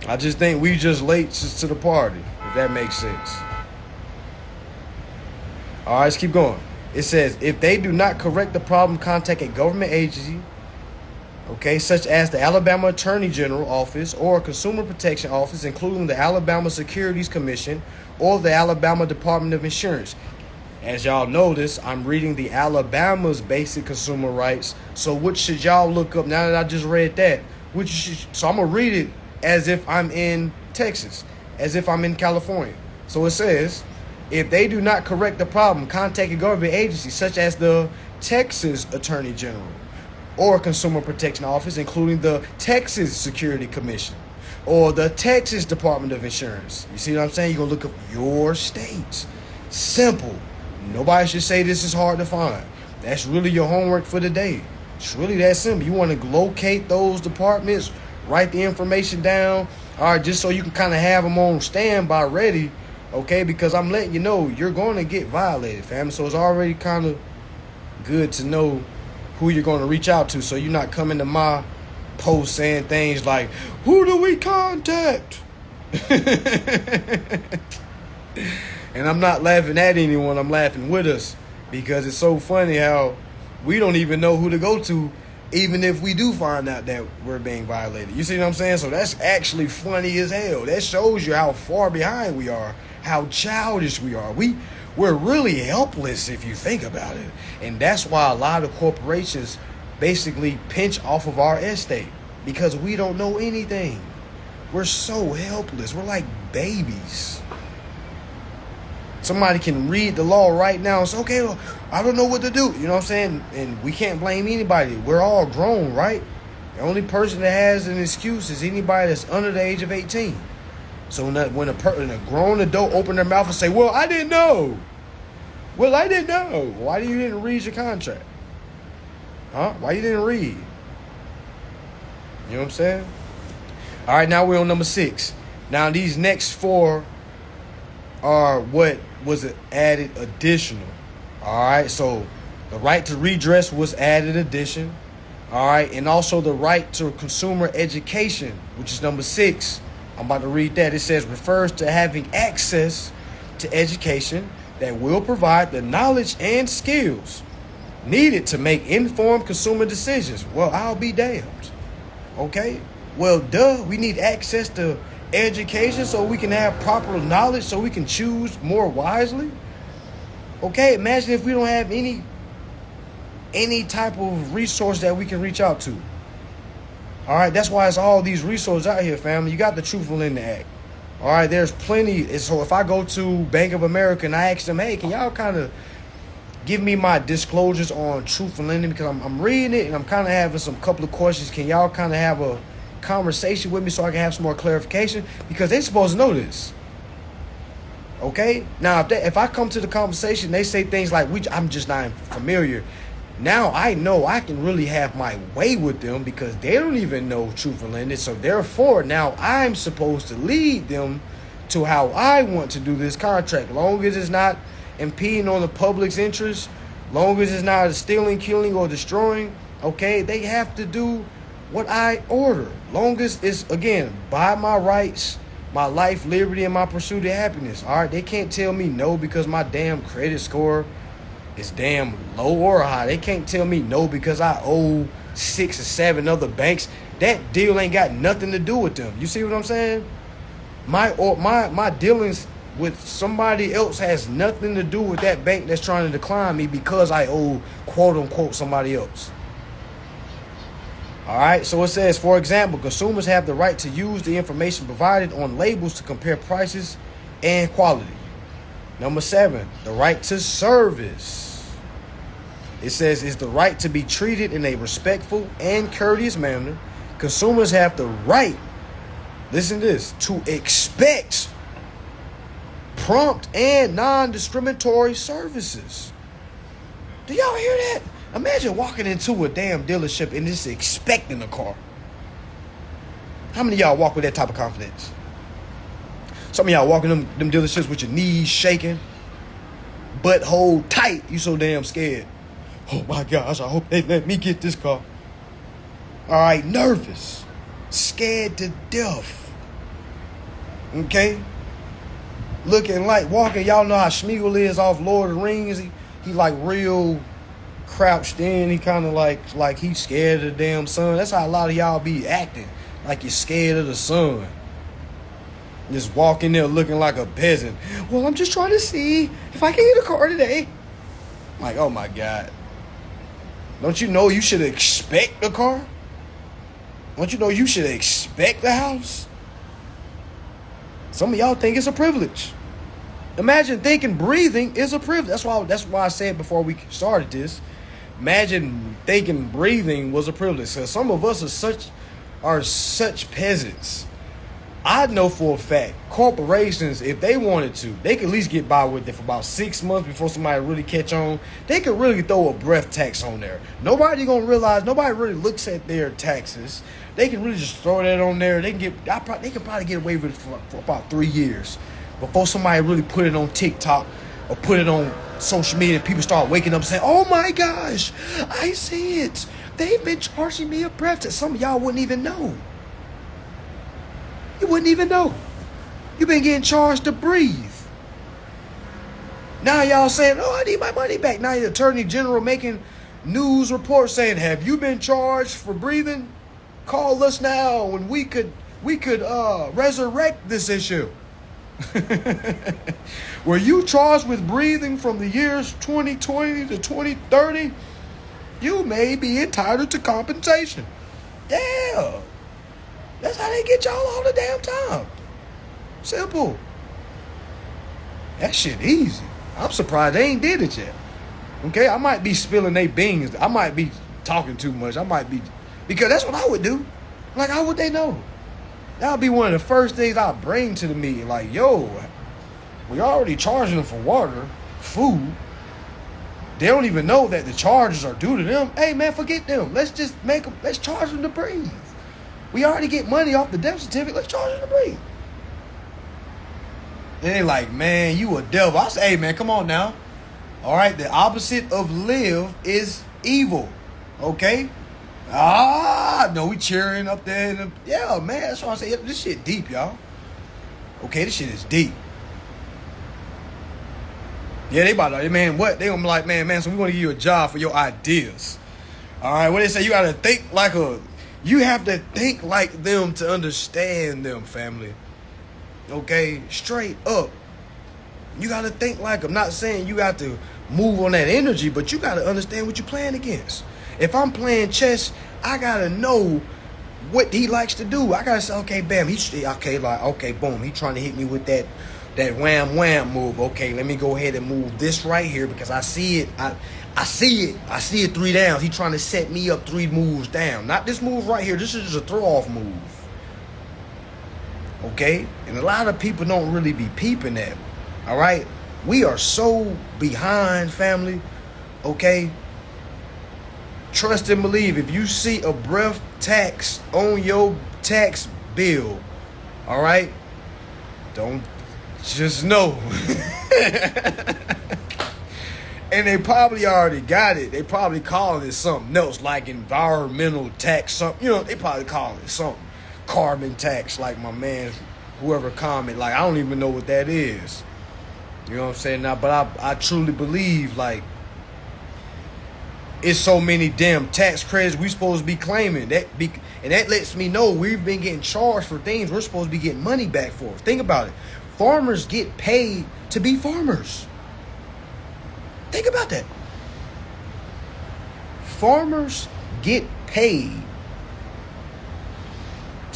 I just think we just late to the party, if that makes sense. All right, let's keep going. It says, if they do not correct the problem, contact a government agency, okay, such as the Alabama Attorney General Office or Consumer Protection Office, including the Alabama Securities Commission or the Alabama Department of Insurance. As y'all notice, I'm reading the Alabama's Basic Consumer Rights. So what should y'all look up now that I just read that? So I'm going to read it as if I'm in Texas, as if I'm in California. So it says, if they do not correct the problem, contact a government agency such as the Texas Attorney General or Consumer Protection Office, including the Texas Security Commission or the Texas Department of Insurance. You see what I'm saying? You're going to look up your states. Simple. Nobody should say this is hard to find. That's really your homework for the day. It's really that simple. You want to locate those departments, write the information down, all right, just so you can kind of have them on standby ready, okay? Because I'm letting you know you're going to get violated, fam. So it's already kind of good to know who you're going to reach out to so you're not coming to my post saying things like, who do we contact? And I'm not laughing at anyone, I'm laughing with us, because it's so funny how we don't even know who to go to, even if we do find out that we're being violated. You see what I'm saying? So that's actually funny as hell. That shows you how far behind we are, how childish we are. We're really helpless if you think about it. And that's why a lot of corporations basically pinch off of our estate, because we don't know anything. We're so helpless. We're like babies. Somebody can read the law right now and say, okay, well, I don't know what to do. You know what I'm saying? And we can't blame anybody. We're all grown, right? The only person that has an excuse is anybody that's under the age of 18. So when a grown adult open their mouth and say, well, I didn't know. Well, I didn't know. Why you didn't read your contract? Huh? Why you didn't read? You know what I'm saying? All right, now we're on number 6. Now these next 4 are what was added additional. All right, so the right to redress was added addition. All right, and also the right to consumer education, which is number 6. I'm about to read that. It says, refers to having access to education that will provide the knowledge and skills needed to make informed consumer decisions. Well, I'll be damned. Okay, well, duh, we need access to education so we can have proper knowledge so we can choose more wisely. Okay, imagine if we don't have any type of resource that we can reach out to. All right, that's why it's all these resources out here, family. You got the Truthful in the Act. All right, there's plenty. So if I go to Bank of America and I ask them, hey, can y'all kind of give me my disclosures on truthful lending, because I'm reading it and I'm kind of having some couple of questions. Can y'all kind of have a conversation with me so I can have some more clarification, because they're supposed to know this. Okay, now if I come to the conversation, they say things like I'm just not familiar. Now I know I can really have my way with them because they don't even know truthful lending. So therefore now I'm supposed to lead them to how I want to do this contract, long as it's not impeding on the public's interest, long as it's not stealing, killing, or destroying. Okay, they have to do what I order, long as it's, again, by my rights, my life, liberty, and my pursuit of happiness. All right, they can't tell me no because my damn credit score is damn low or high. They can't tell me no because I owe 6 or 7 other banks. That deal ain't got nothing to do with them. You see what I'm saying? My dealings with somebody else has nothing to do with that bank that's trying to decline me because I owe, quote unquote, somebody else. All right, so it says, for example, consumers have the right to use the information provided on labels to compare prices and quality. Number 7, the right to service. It says it's the right to be treated in a respectful and courteous manner. Consumers have the right, listen to this, to expect prompt and non-discriminatory services. Do y'all hear that? Imagine walking into a damn dealership and just expecting a car. How many of y'all walk with that type of confidence? Some of y'all walking them dealerships with your knees shaking, butt hold tight. You so damn scared. Oh my gosh, I hope they let me get this car. All right, nervous, scared to death. Okay? Looking like walking. Y'all know how Schmeagol is off Lord of the Rings. He like real crouched in. He kind of like he's scared of the damn sun. That's how a lot of y'all be acting. Like you're scared of the sun. Just walking there looking like a peasant. Well, I'm just trying to see if I can get a car today. Like, oh my God. Don't you know you should expect a car? Don't you know you should expect a house? Some of y'all think it's a privilege. Imagine thinking breathing is a privilege. That's why I said before we started this. Imagine thinking breathing was a privilege. So some of us are such peasants. I know for a fact, corporations, if they wanted to, they could at least get by with it for about 6 months before somebody really catch on. They could really throw a breath tax on there. Nobody gonna realize. Nobody really looks at their taxes. They can really just throw that on there. They can probably get away with it for about 3 years before somebody really put it on TikTok or put it on social media. And people start waking up and saying, "Oh my gosh, I see it. They've been charging me a breath tax." Some of y'all wouldn't even know. You wouldn't even know. You've been getting charged to breathe. Now y'all saying, "Oh, I need my money back." Now the Attorney General making news reports saying, "Have you been charged for breathing? Call us now and we could resurrect this issue." Were you charged with breathing from the years 2020 to 2030? You may be entitled to compensation. Yeah. That's how they get y'all all the damn time. Simple. That shit easy. I'm surprised they ain't did it yet. Okay, I might be spilling they beans. I might be talking too much. Because that's what I would do. Like, how would they know? That would be one of the first things I'll bring to the meeting. Like, yo, we already charging them for water, food. They don't even know that the charges are due to them. Hey, man, forget them. Let's charge them to breathe. We already get money off the death certificate. Let's charge them to breathe. Then they like, "Man, you a devil." I say, "Hey, man, come on now. All right, the opposite of live is evil. Okay? No, we cheering up there. Yeah, man, that's why I say this shit deep, y'all. Okay, this shit is deep. Yeah, they about to, man, what? They gonna be like, man, so we want to give you a job for your ideas. All right, what they say, you got to think you have to think like them to understand them, family. Okay, straight up. You got to think like them. Not saying you got to move on that energy, but you got to understand what you're playing against. If I'm playing chess, I got to know what he likes to do. I got to say, okay, bam, okay, boom. He trying to hit me with that wham wham move. Okay, let me go ahead and move this right here because I see it. I see it 3 downs. He trying to set me up 3 moves down. Not this move right here. This is just a throw-off move. Okay? And a lot of people don't really be peeping that. All right? We are so behind, family. Okay? Trust and believe. If you see a breath tax on your tax bill, all right? Don't just know. And they probably already got it. They probably calling it something else, like environmental tax, something. You know, they probably calling it something. Carbon tax, like my man, whoever comment. Like, I don't even know what that is. You know what I'm saying? Now, but I truly believe, like, it's so many damn tax credits we supposed to be claiming. And that lets me know we've been getting charged for things we're supposed to be getting money back for. Think about it. Farmers get paid to be farmers. Think about that. Farmers get paid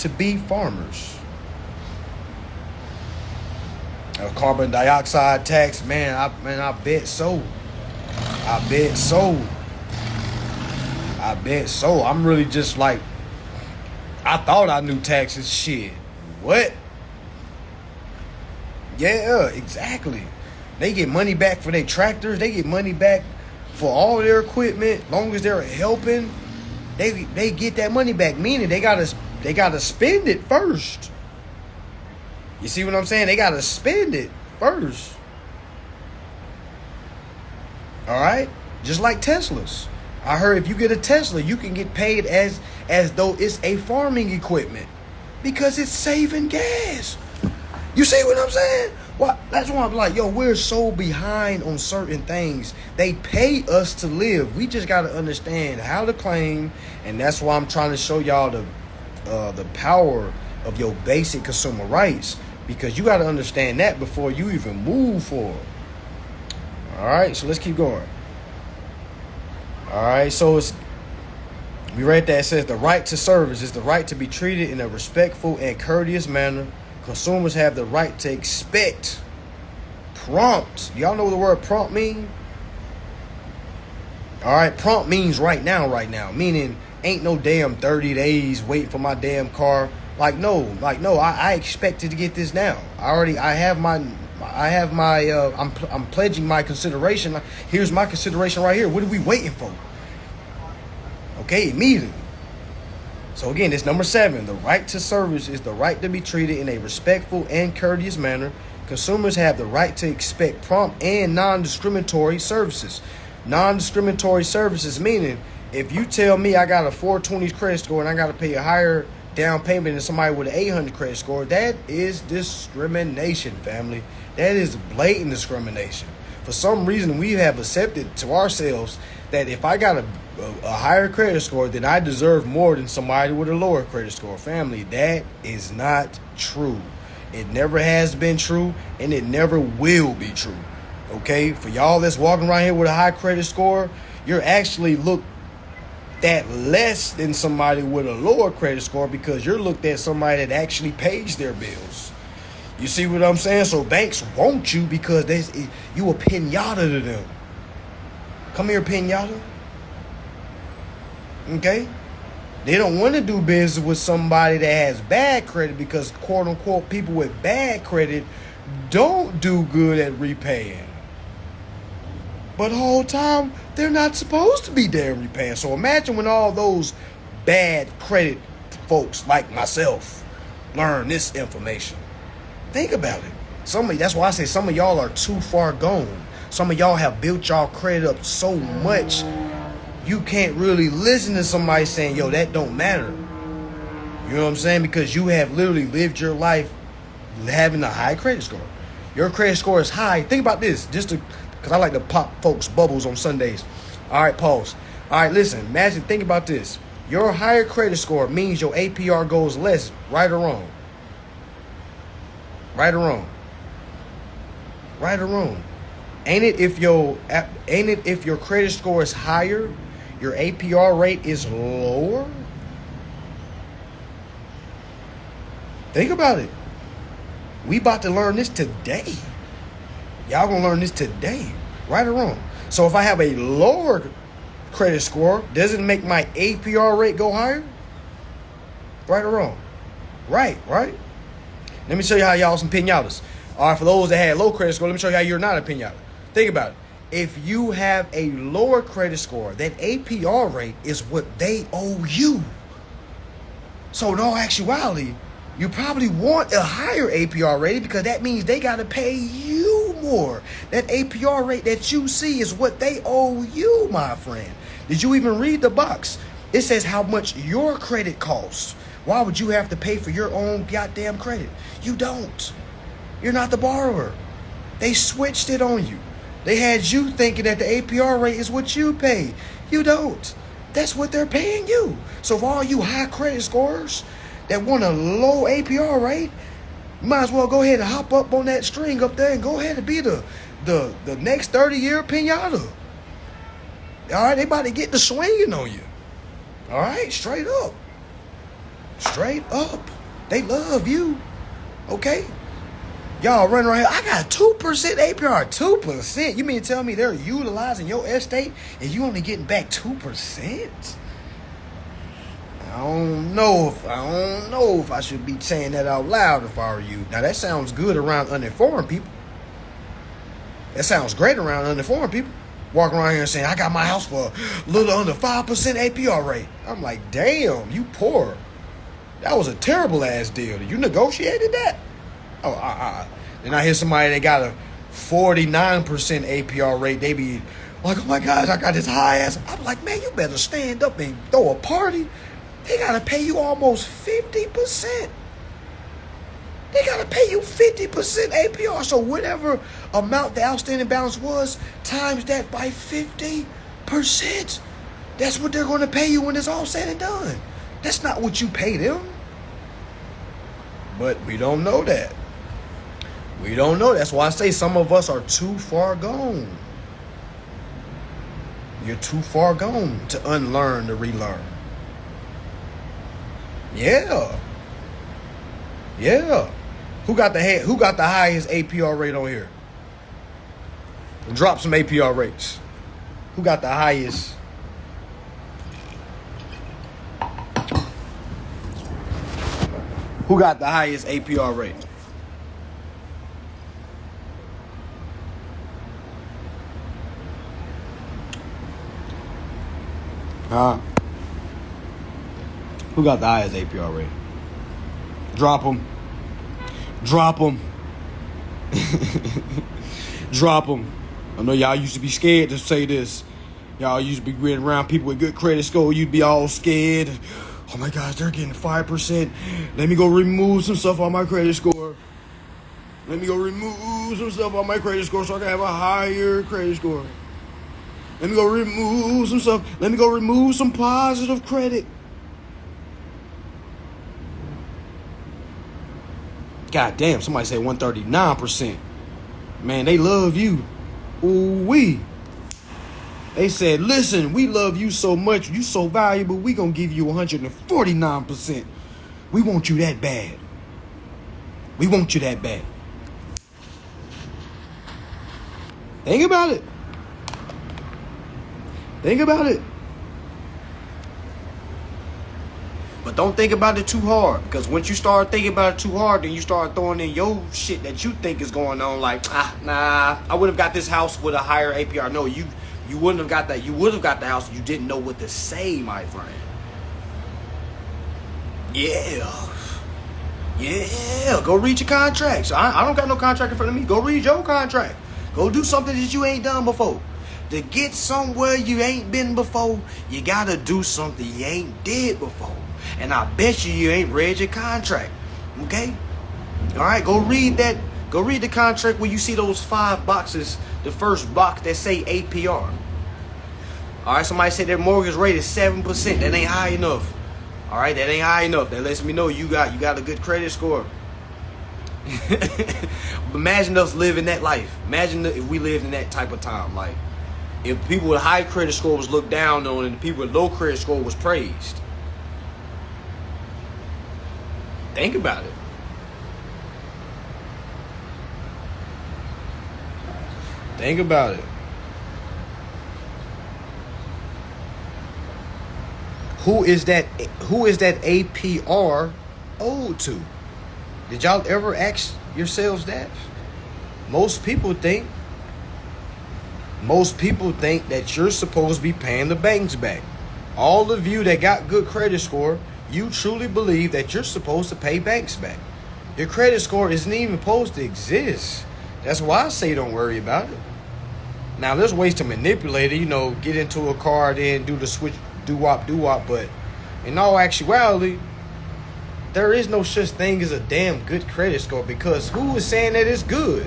to be farmers. A carbon dioxide tax, man, I bet so. I bet so. I'm really just like, I thought I knew taxes. Shit. What? Yeah, exactly. They get money back for their tractors. They get money back for all their equipment. Long as they're helping, they get that money back. Meaning they gotta spend it first. You see what I'm saying? They gotta spend it first. All right? Just like Teslas. I heard if you get a Tesla, you can get paid as though it's a farming equipment because it's saving gas. You see what I'm saying? Well, that's why I'm like, yo, we're so behind on certain things. They pay us to live. We just got to understand how to claim, and that's why I'm trying to show y'all the power of your basic consumer rights, because you got to understand that before you even move forward. All right, so let's keep going. All right, so we read that. It says the right to service is the right to be treated in a respectful and courteous manner. Consumers have the right to expect prompt. Y'all know what the word prompt mean? All right, prompt means right now, meaning ain't no damn 30 days waiting for my damn car. I expected to get this now. I'm pledging my consideration. Here's my consideration right here. What are we waiting for? Okay, immediately. So again, it's number 7. The right to service is the right to be treated in a respectful and courteous manner. Consumers have the right to expect prompt and non-discriminatory services. Non-discriminatory services meaning if you tell me I got a 420 credit score and I got to pay a higher down payment than somebody with an 800 credit score, that is discrimination, family. That is blatant discrimination. For some reason, we have accepted to ourselves that if I got a higher credit score, then I deserve more than somebody with a lower credit score. Family, that is not true. It never has been true, and it never will be true. Okay? For y'all that's walking around here with a high credit score, you're actually looked at less than somebody with a lower credit score because you're looked at somebody that actually pays their bills. You see what I'm saying? So banks want you because you a pinata to them. Come here, pinata. Okay? They don't want to do business with somebody that has bad credit because, quote unquote, people with bad credit don't do good at repaying. But the whole time, they're not supposed to be there repaying. So imagine when all those bad credit folks like myself learn this information. Think about it. That's why I say some of y'all are too far gone. Some of y'all have built y'all credit up so much, you can't really listen to somebody saying, yo, that don't matter. You know what I'm saying? Because you have literally lived your life having a high credit score. Your credit score is high. Think about this, because I like to pop folks' bubbles on Sundays. All right, pause. All right, listen, think about this. Your higher credit score means your APR goes less, right or wrong? Right or wrong? Right or wrong? Ain't it if your credit score is higher, your APR rate is lower? Think about it. We about to learn this today. Y'all gonna learn this today. Right or wrong? So if I have a lower credit score, does it make my APR rate go higher? Right or wrong? Right? Let me show you how y'all some pinatas. All right, for those that had low credit score, let me show you how you're not a pinata. Think about it. If you have a lower credit score, that APR rate is what they owe you. So in all actuality, you probably want a higher APR rate because that means they got to pay you more. That APR rate that you see is what they owe you, my friend. Did you even read the box? It says how much your credit costs. Why would you have to pay for your own goddamn credit? You don't. You're not the borrower. They switched it on you. They had you thinking that the APR rate is what you pay. You don't. That's what they're paying you. So for all you high credit scores that want a low APR rate, you might as well go ahead and hop up on that string up there and go ahead and be the next 30-year pinata. All right, they about to get the swinging on you. All right, straight up. Straight up. They love you. Okay? Y'all run around here. I got 2% APR. 2%? You mean to tell me they're utilizing your estate and you only getting back 2%? I don't know if I should be saying that out loud if I were you. Now that sounds good around uninformed people. That sounds great around uninformed people. Walking around here saying, I got my house for a little under 5% APR rate. I'm like, damn, you poor. That was a terrible ass deal. You negotiated that? Oh, Then I hear somebody that got a 49% APR rate. They be like, oh my gosh, I got this high ass. I'm like, man, you better stand up and throw a party. They got to pay you almost 50%. They got to pay you 50% APR. So whatever amount the outstanding balance was, times that by 50%. That's what they're going to pay you when it's all said and done. That's not what you pay them. But we don't know that. We don't know. That's why I say some of us are too far gone. You're too far gone to unlearn to relearn. Yeah. Yeah. Who got the highest APR rate on here? Drop some APR rates. Who got the highest? Who got the highest APR rate? Who got the highest APR rate? Drop them. Drop them. Drop them. I know y'all used to be scared to say this. Y'all used to be getting around people with good credit score. You'd be all scared. Oh my gosh, they're getting 5%. Let me go remove some stuff on my credit score. Let me go remove some stuff on my credit score so I can have a higher credit score. Let me go remove some stuff. Let me go remove some positive credit. God damn, somebody said 139%. Man, they love you. Ooh-wee. They said, listen, we love you so much. You so valuable. We gonna give you 149%. We want you that bad. We want you that bad. Think about it. Think about it. But don't think about it too hard. Because once you start thinking about it too hard, then you start throwing in your shit that you think is going on. Like, nah, I would have got this house with a higher APR. No, you wouldn't have got that. You would have got the house. You didn't know what to say, my friend. Yeah. Yeah. Go read your contract. So I don't got no contract in front of me. Go read your contract. Go do something that you ain't done before. To get somewhere you ain't been before, you got to do something you ain't did before. And I bet you ain't read your contract. Okay? All right, go read that. Go read the contract where you see those 5 boxes. The first box that say APR. All right, somebody said their mortgage rate is 7%. That ain't high enough. All right, that ain't high enough. That lets me know you got a good credit score. Imagine us living that life. Imagine if we lived in that type of time. Like, if people with high credit score was looked down on and people with low credit score was praised. Think about it. Think about it. Who is that APR owed to? Did y'all ever ask yourselves that? Most people think that you're supposed to be paying the banks back. All of you that got good credit score, you truly believe that you're supposed to pay banks back. Your credit score isn't even supposed to exist. That's why I say don't worry about it. Now, there's ways to manipulate it, get into a car, then do the switch, doo-wop, but in all actuality, there is no such thing as a damn good credit score, because who is saying that it's good?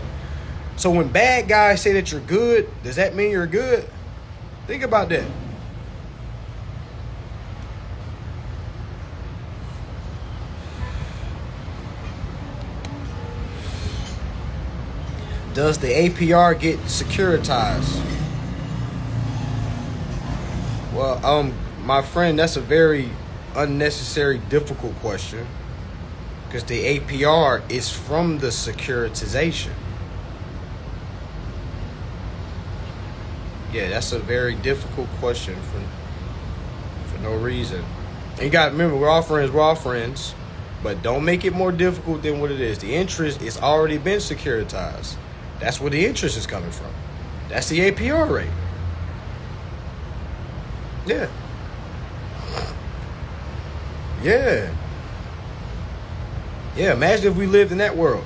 So when bad guys say that you're good, does that mean you're good? Think about that. Does the APR get securitized? Well, my friend, that's a very unnecessary, difficult question. Because the APR is from the securitization. Yeah, that's a very difficult question for no reason. And you got to remember, we're all friends, but don't make it more difficult than what it is. The interest is already been securitized. That's where the interest is coming from. That's the APR rate. Yeah. Yeah. Yeah, imagine if we lived in that world.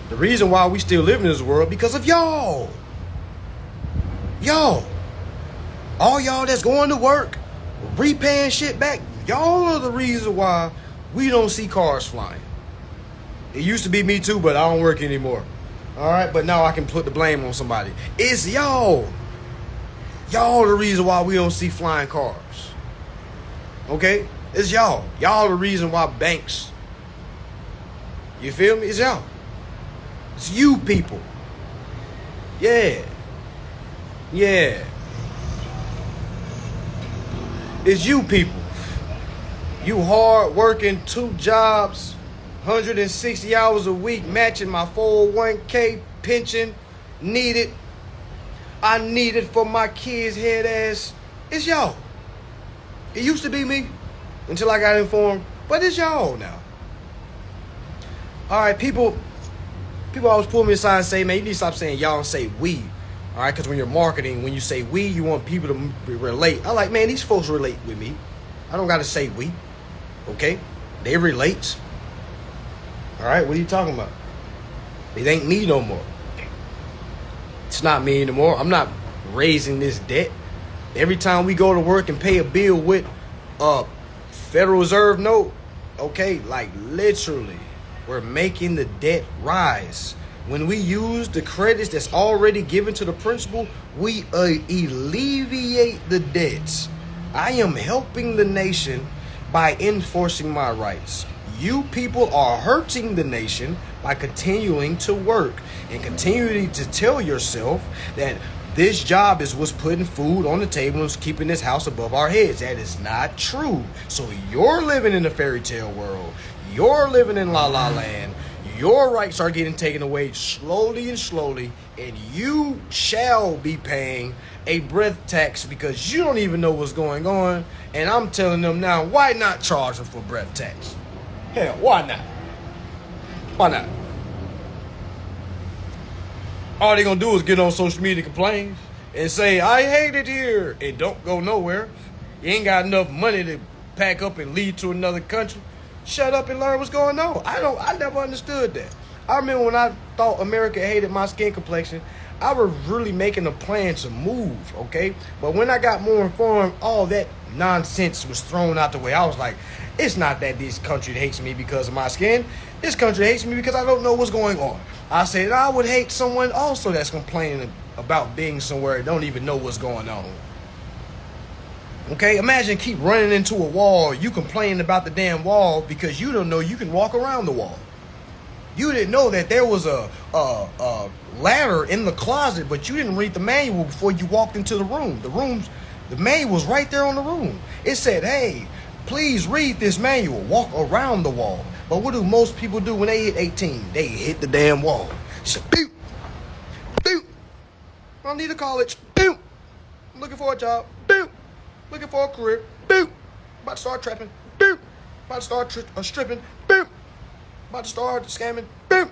The reason why we still live in this world, because of y'all. Y'all. All y'all that's going to work, repaying shit back, y'all are the reason why we don't see cars flying. It used to be me too, but I don't work anymore. All right, but now I can put the blame on somebody. It's y'all. Y'all the reason why we don't see flying cars. Okay? It's y'all. Y'all the reason why banks. You feel me? It's y'all. It's you people. Yeah. Yeah. It's you people. You hard working, 2 jobs, 160 hours a week, matching my 401k pension, needed. I need it for my kids' head ass. It's y'all. It used to be me until I got informed, but it's y'all now. All right, people always pull me aside and say, man, you need to stop saying y'all and say we. All right, because when you're marketing, when you say we, you want people to relate. I like, man, these folks relate with me. I don't got to say we. Okay? They relate. All right, what are you talking about? It ain't me no more. It's not me anymore. I'm not raising this debt. Every time we go to work and pay a bill with a Federal Reserve note, okay, like literally, we're making the debt rise. When we use the credits that's already given to the principal, we alleviate the debts. I am helping the nation by enforcing my rights. You people are hurting the nation by continuing to work and continuing to tell yourself that this job is what's putting food on the table and keeping this house above our heads. That is not true. So you're living in a fairy tale world. You're living in La La Land. Your rights are getting taken away slowly and slowly, and you shall be paying a breath tax because you don't even know what's going on. And I'm telling them now, why not charge them for breath tax? Hell, why not? Why not? All they gonna do is get on social media and complain and say, I hate it here, and don't go nowhere. You ain't got enough money to pack up and leave to another country. Shut up and learn what's going on. I never understood that. I remember when I thought America hated my skin complexion, I was really making a plan to move, okay? But when I got more informed, all that nonsense was thrown out the way. I was like, it's not that this country hates me because of my skin. This country hates me because I don't know what's going on. I said, I would hate someone also that's complaining about being somewhere and don't even know what's going on. Okay, imagine keep running into a wall. You complaining about the damn wall because you don't know you can walk around the wall. You didn't know that there was a ladder in the closet, but you didn't read the manual before you walked into the room. The manual was right there on the room. It said, hey, please read this manual. Walk around the wall. But what do most people do when they hit 18? They hit the damn wall. So, boop, boop. I don't need a college. Boop. I'm looking for a job. Boop. Looking for a career. Boop. About to start trapping. Boop. About to start stripping. Boop. About to start scamming. Boop.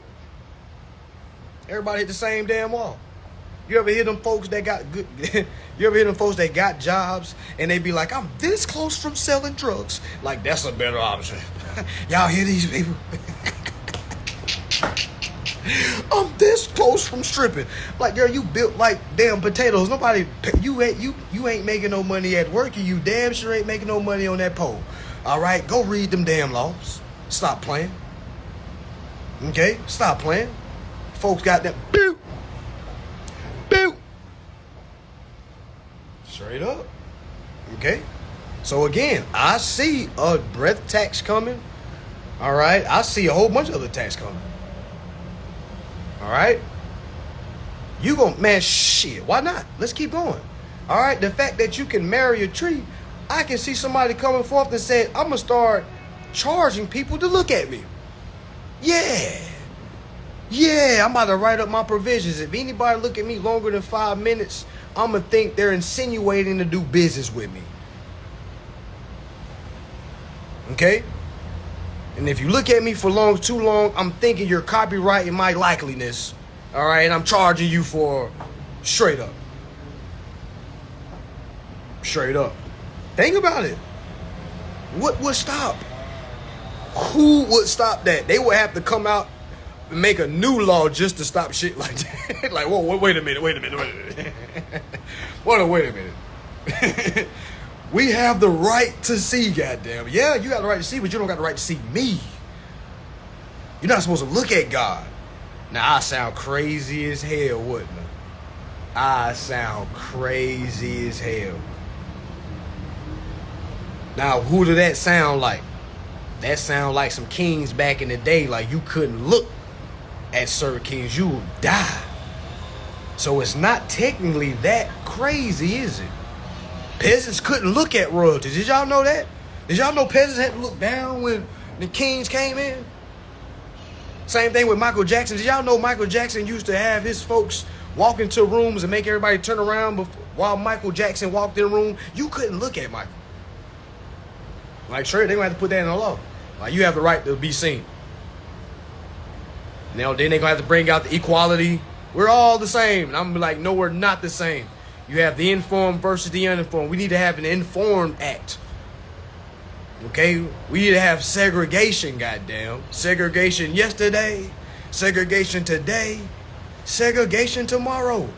Everybody hit the same damn wall. You ever hear them folks that got good? You ever hear them folks that got jobs and they be like, I'm this close from selling drugs. Like, that's a better option. Y'all hear these people? I'm this close from stripping. Like, girl, you built like damn potatoes. Nobody, you ain't making no money at work, and you damn sure ain't making no money on that pole. All right, go read them damn laws. Stop playing. Okay, stop playing. Folks got that. Boop, boop. Straight up. Okay. So again, I see a breath tax coming. All right, I see a whole bunch of other tax coming. All right. You gon' man, shit, why not? Let's keep going. All right, the fact that you can marry a tree, I can see somebody coming forth and say, I'm gonna start charging people to look at me. Yeah, I'm about to write up my provisions. If anybody look at me longer than 5 minutes, I'm going to think they're insinuating to do business with me. Okay? And if you look at me for too long, I'm thinking you're copyrighting my likeliness. All right? And I'm charging you for straight up. Straight up. Think about it. What would stop? Who would stop that? They would have to come out and make a new law just to stop shit like that. Like, whoa, wait a minute. Wait a minute. We have the right to see, goddamn. Yeah, you got the right to see, but you don't got the right to see me. You're not supposed to look at God. Now, I sound crazy as hell, wouldn't I? I sound crazy as hell. Now, who did that sound like? That sound like some kings back in the day. Like, you couldn't look at certain kings. You would die. So it's not technically that crazy, is it? Peasants couldn't look at royalty. Did y'all know that? Did y'all know peasants had to look down when the kings came in? Same thing with Michael Jackson. Did y'all know Michael Jackson used to have his folks walk into rooms and make everybody turn around while Michael Jackson walked in the room? You couldn't look at Michael. Like, sure, they're going to have to put that in the law. Like, you have the right to be seen. Now, then they're going to have to bring out the equality. We're all the same. And I'm like, no, we're not the same. You have the informed versus the uninformed. We need to have an informed act. Okay? We need to have segregation, goddamn. Segregation yesterday. Segregation today. Segregation tomorrow.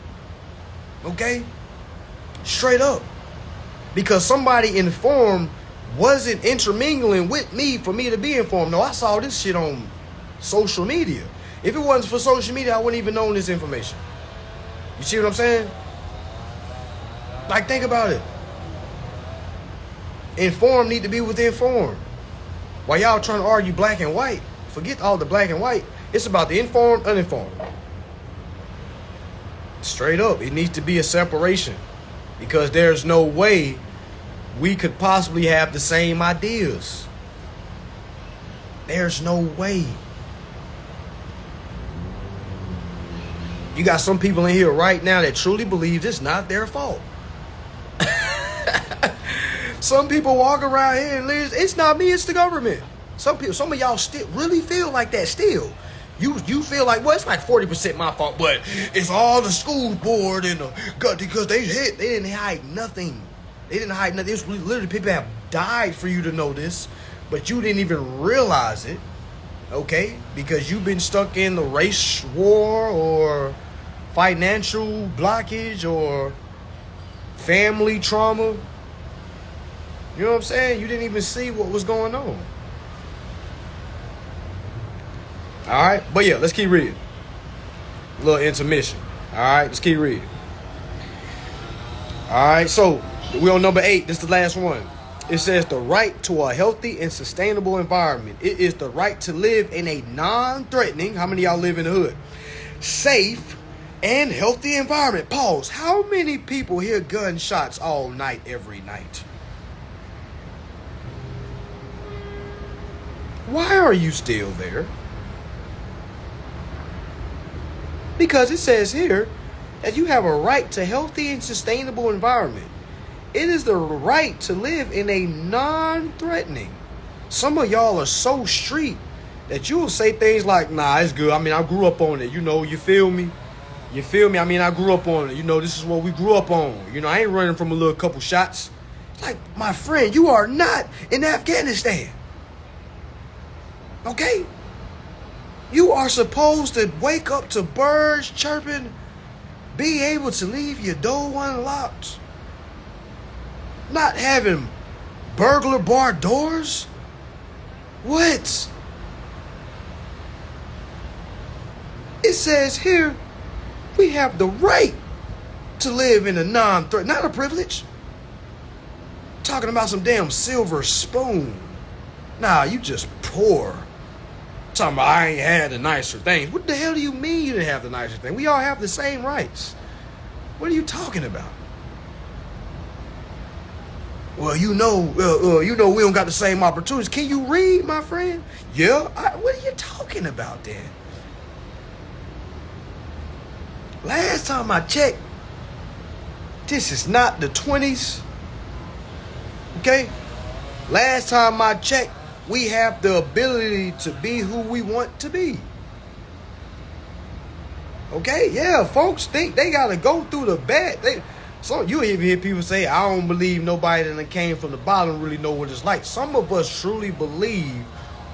Okay? Straight up. Because somebody informed wasn't intermingling with me for me to be informed. No, I saw this shit on social media. If it wasn't for social media, I wouldn't even know this information. You see what I'm saying? Like, think about it. Informed need to be with informed. While y'all trying to argue black and white, forget all the black and white. It's about the informed, uninformed. Straight up, it needs to be a separation. Because there's no way we could possibly have the same ideas. There's no way. You got some people in here right now that truly believe it's not their fault. Some people walk around here and live, it's not me, it's the government. Some of y'all still really feel like that still. You feel like, well, it's like 40% my fault, but it's all the school board and the gut because they didn't hide nothing. They didn't hide nothing. It's literally people have died for you to know this, but you didn't even realize it, okay? Because you've been stuck in the race war or financial blockage or family trauma. You know what I'm saying? You didn't even see what was going on. All right? But yeah, let's keep reading. A little intermission. All right? Let's keep reading. All right, so we're on number 8. This is the last one. It says the right to a healthy and sustainable environment. It is the right to live in a non-threatening, how many of y'all live in the hood? Safe and healthy environment. Pause. How many people hear gunshots all night, every night? Why are you still there? Because it says here that you have a right to healthy and sustainable environment. It is the right to live in a non-threatening. Some of y'all are so street that you'll say things like, nah, it's good. I mean, I grew up on it. You know, you feel me? You feel me? I mean, I grew up on it. You know, this is what we grew up on. You know, I ain't running from a little couple shots. It's like, my friend, you are not in Afghanistan. Okay? You are supposed to wake up to birds chirping, be able to leave your door unlocked, not having burglar bar doors. What? It says here, we have the right to live in a non-threat, not a privilege. Talking about some damn silver spoon. Nah, you just poor. Talking about I ain't had the nicer things. What the hell do you mean you didn't have the nicer thing? We all have the same rights. What are you talking about? Well, you know, we don't got the same opportunities. Can you read, my friend? Yeah. What are you talking about then? Last time I checked, this is not the 20s. Okay? Last time I checked, we have the ability to be who we want to be. Okay? Yeah, folks think they got to go through the bad. So you even hear people say, I don't believe nobody that came from the bottom really know what it's like. Some of us truly believe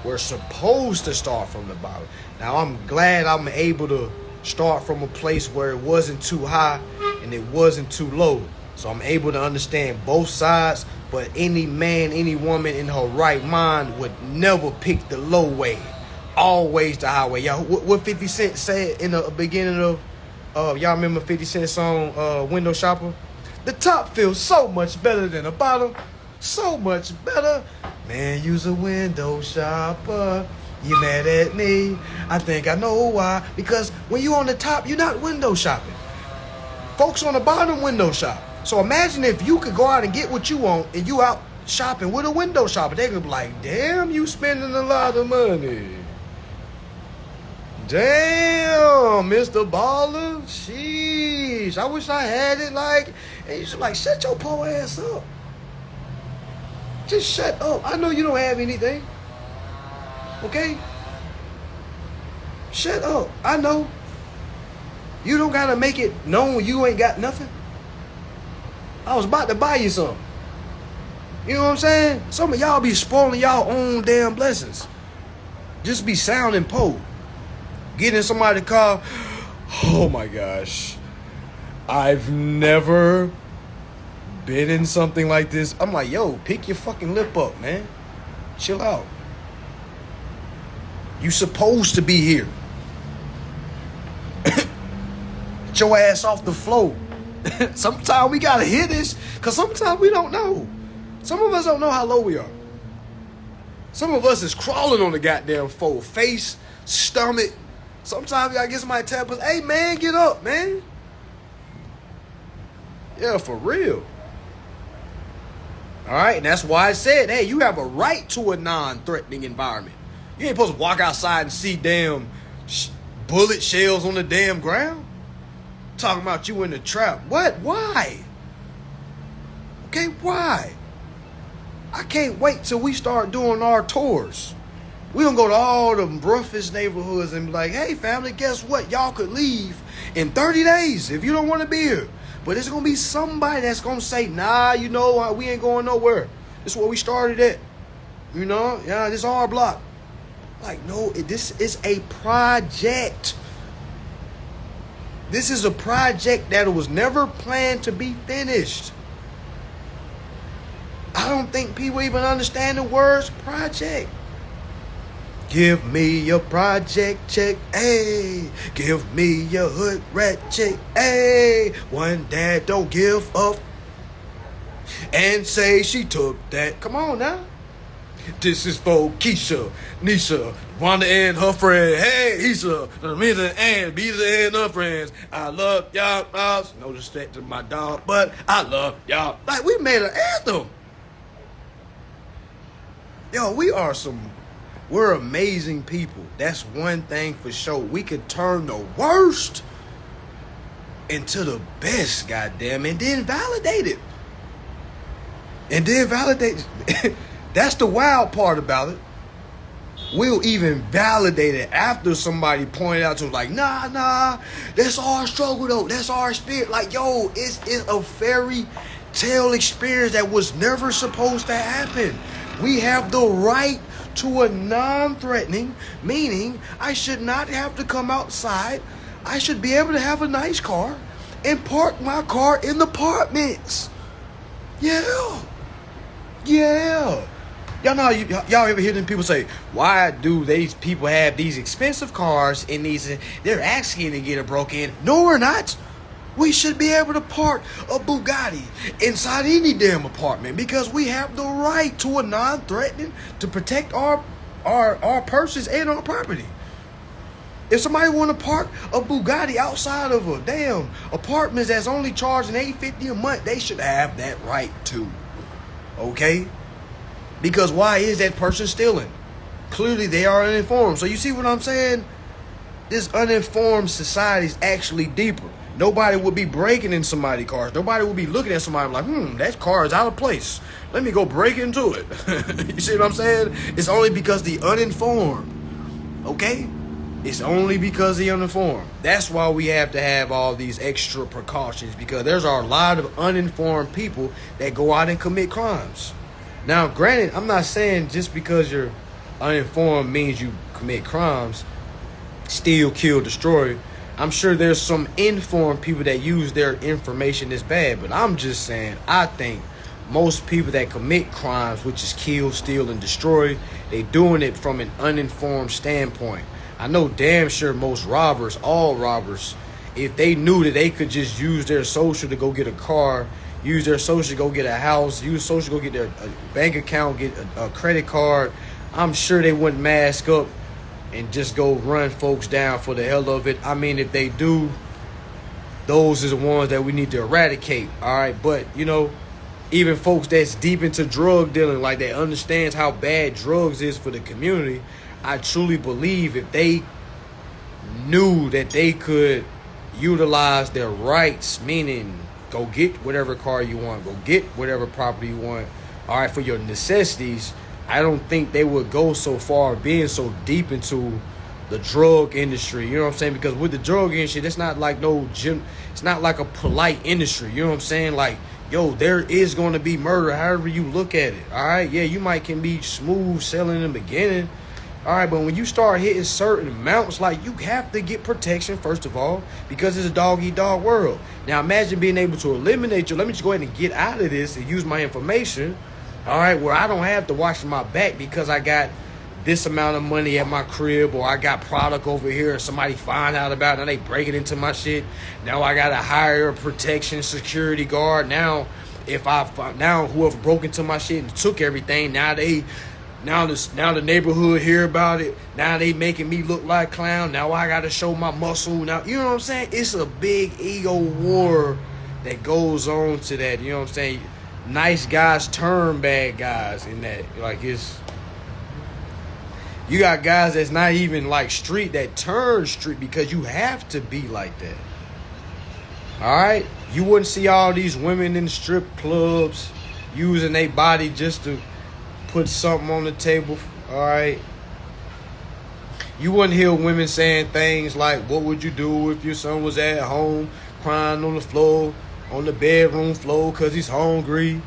we're supposed to start from the bottom. Now, I'm glad I'm able to start from a place where it wasn't too high and it wasn't too low. So I'm able to understand both sides, but any man, any woman in her right mind would never pick the low way. Always the highway. Y'all, what 50 Cent said in the beginning of, y'all remember 50 Cent's song, Window Shopper? The top feels so much better than the bottom. So much better. Man, you's a window shopper. You mad at me? I think I know why. Because when you on the top, you're not window shopping. Folks on the bottom window shop. So imagine if you could go out and get what you want and you out shopping with a window shopper. They could be like, damn, you spending a lot of money. Damn, Mr. Baller. Sheesh. I wish I had it like, and you should like, shut your poor ass up. Just shut up. I know you don't have anything. Okay? Shut up. I know. You don't gotta make it known you ain't got nothing. I was about to buy you something. You know what I'm saying? Some of y'all be spoiling y'all own damn blessings. Just be sounding po. Get in somebody's car. Oh my gosh. I've never been in something like this. I'm like, yo, pick your fucking lip up, man. Chill out. You supposed to be here. Get your ass off the floor. Sometimes we gotta hear this, because sometimes we don't know. Some of us don't know how low we are. Some of us is crawling on the goddamn floor. Face, stomach. Sometimes you gotta get somebody to tap us, hey man, get up, man. Yeah, for real. Alright, and that's why I said, hey, you have a right to a non-threatening environment. You ain't supposed to walk outside and see damn bullet shells on the damn ground. Talking about you in the trap. What? Why? Okay, why? I can't wait till we start doing our tours. We gonna go to all the roughest neighborhoods and be like, hey family, guess what? Y'all could leave in 30 days if you don't want to be here. But it's gonna be somebody that's gonna say, nah, you know, we ain't going nowhere. This is where we started at. You know, yeah, this is our block. Like, no, this is a project. This is a project that was never planned to be finished. I don't think people even understand the words project. Give me your project check, hey. Give me your hood rat check, hey. One dad don't give up and say she took that. Come on now. This is for Keisha, Nisha, Wanda and her friend. Hey, Isha, Amita and Bisa and her friends. I love y'all. No respect to my dog, but I love y'all. Like, we made an anthem. Yo, we're amazing people. That's one thing for sure. We could turn the worst into the best, goddamn, and then validate it. That's the wild part about it. We'll even validate it after somebody pointed out to us, like, nah, that's our struggle though. That's our spirit. Like, yo, it's a fairy tale experience that was never supposed to happen. We have the right to a non-threatening, meaning I should not have to come outside. I should be able to have a nice car and park my car in the apartments. Yeah. Y'all know y'all ever hear them people say, why do these people have these expensive cars in these, they're asking to get it broke in. No, we're not. We should be able to park a Bugatti inside any damn apartment because we have the right to a non-threatening to protect our purses and our property. If somebody want to park a Bugatti outside of a damn apartment that's only charging $850 a month, they should have that right too. Okay? Because why is that person stealing? Clearly they are uninformed. So you see what I'm saying? This uninformed society is actually deeper. Nobody would be breaking in somebody's cars. Nobody would be looking at somebody like, that car is out of place. Let me go break into it. You see what I'm saying? It's only because the uninformed. Okay? It's only because the uninformed. That's why we have to have all these extra precautions, because there's a lot of uninformed people that go out and commit crimes. Now, granted, I'm not saying just because you're uninformed means you commit crimes, steal, kill, destroy. I'm sure there's some informed people that use their information as bad, but I'm just saying, I think most people that commit crimes, which is kill, steal, and destroy, they doing it from an uninformed standpoint. I know damn sure most robbers, all robbers, if they knew that they could just use their social to go get a car, use their social to go get a house, use social to go get their bank account, get a credit card, I'm sure they wouldn't mask up and just go run folks down for the hell of it. I mean, if they do, those are the ones that we need to eradicate, all right? But, even folks that's deep into drug dealing, like that understands how bad drugs is for the community, I truly believe if they knew that they could utilize their rights, meaning go get whatever car you want, go get whatever property you want, all right, for your necessities, I don't think they would go so far being so deep into the drug industry, you know what I'm saying? Because with the drug industry, that's not like it's not like a polite industry, you know what I'm saying? Like, there is going to be murder however you look at it, all right? Yeah, you can be smooth selling in the beginning, all right, but when you start hitting certain amounts, like, you have to get protection, first of all, because it's a dog-eat-dog world. Now, imagine being able to eliminate let me just go ahead and get out of this and use my information, all right, where I don't have to watch my back because I got this amount of money at my crib, or I got product over here and somebody find out about it and they break it into my shit. Now I got to hire a protection security guard. Now, whoever broke into my shit and took everything, now the neighborhood hear about it. Now they making me look like a clown. Now I got to show my muscle. Now, you know what I'm saying? It's a big ego war that goes on to that, you know what I'm saying? Nice guys turn bad guys in that. Like, you got guys that's not even like street that turn street because you have to be like that. All right? You wouldn't see all these women in strip clubs using their body just to put something on the table. All right? You wouldn't hear women saying things like, what would you do if your son was at home crying on the floor, on the bedroom floor because he's hungry,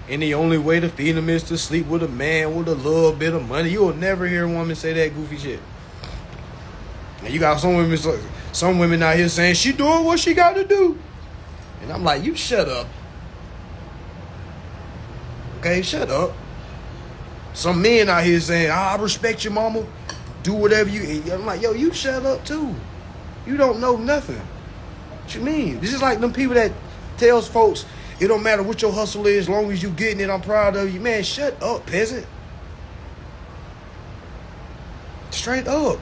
and the only way to feed him is to sleep with a man with a little bit of money? You will never hear a woman say that goofy shit. And you got some women out here saying she doing what she got to do. And I'm like, you shut up. Okay, shut up. Some men out here saying, I respect your mama. Do whatever you... I'm like, you shut up too. You don't know nothing. What you mean? This is like them people that tells folks, it don't matter what your hustle is, as long as you getting it, I'm proud of you. Man, shut up, peasant. Straight up.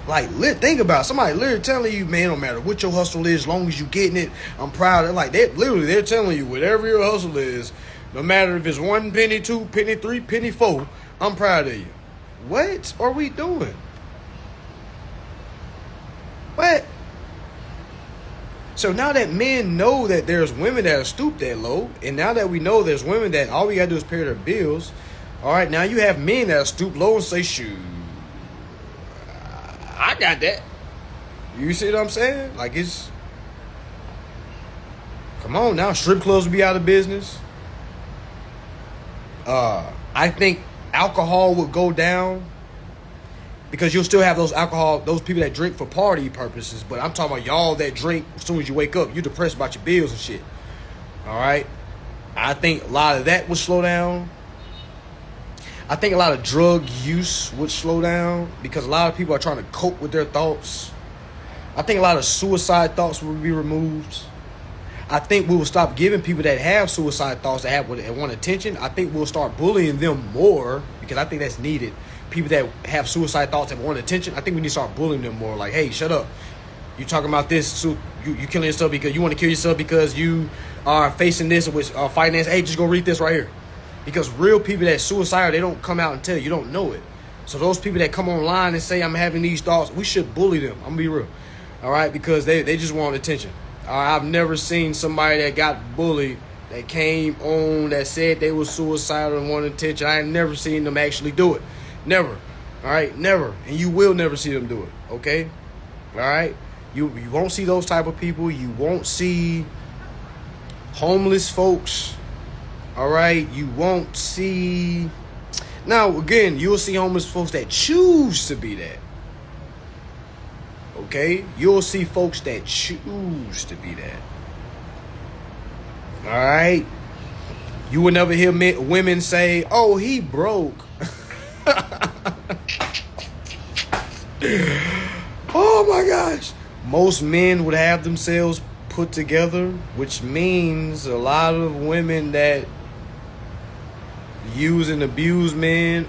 Like, think about it. Somebody literally telling you, man, no matter what your hustle is, as long as you getting it, I'm proud of it. Like, they're telling you, whatever your hustle is, no matter if it's 1 penny, 2 penny, 3 penny, 4, I'm proud of you. What are we doing? What? So now that men know that there's women that are stooped that low, and now that we know there's women that all we gotta do is pay their bills, all right, now you have men that are stooped low and say, shoot, I got that. You see what I'm saying? Like, come on now, strip clubs will be out of business. I think alcohol would go down, because you'll still have those people that drink for party purposes. But I'm talking about y'all that drink as soon as you wake up. You're depressed about your bills and shit. All right? I think a lot of that would slow down. I think a lot of drug use would slow down, because a lot of people are trying to cope with their thoughts. I think a lot of suicide thoughts would be removed. I think we will stop giving people that have suicide thoughts that want attention. I think we'll start bullying them more, because I think that's needed. People that have suicide thoughts that want attention, I think we need to start bullying them more. Like, hey, shut up. You talking about this, so you killing yourself because you want to kill yourself because you are facing this with finance. Hey, just go read this right here. Because real people that's suicidal, they don't come out and tell you. You don't know it. So those people that come online and say, I'm having these thoughts, we should bully them. I'm going to be real. All right? Because they just want attention. I've never seen somebody that got bullied that came on that said they were suicidal and wanted attention. I ain't never seen them actually do it. Never. All right? Never. And you will never see them do it. Okay? All right? You won't see those type of people. You won't see homeless folks. All right? You won't see... Now, again, you'll see homeless folks that choose to be that. Okay? You'll see folks that choose to be that. All right? You will never hear women say, oh, he broke. Oh, my gosh. Most men would have themselves put together, which means a lot of women that use and abuse men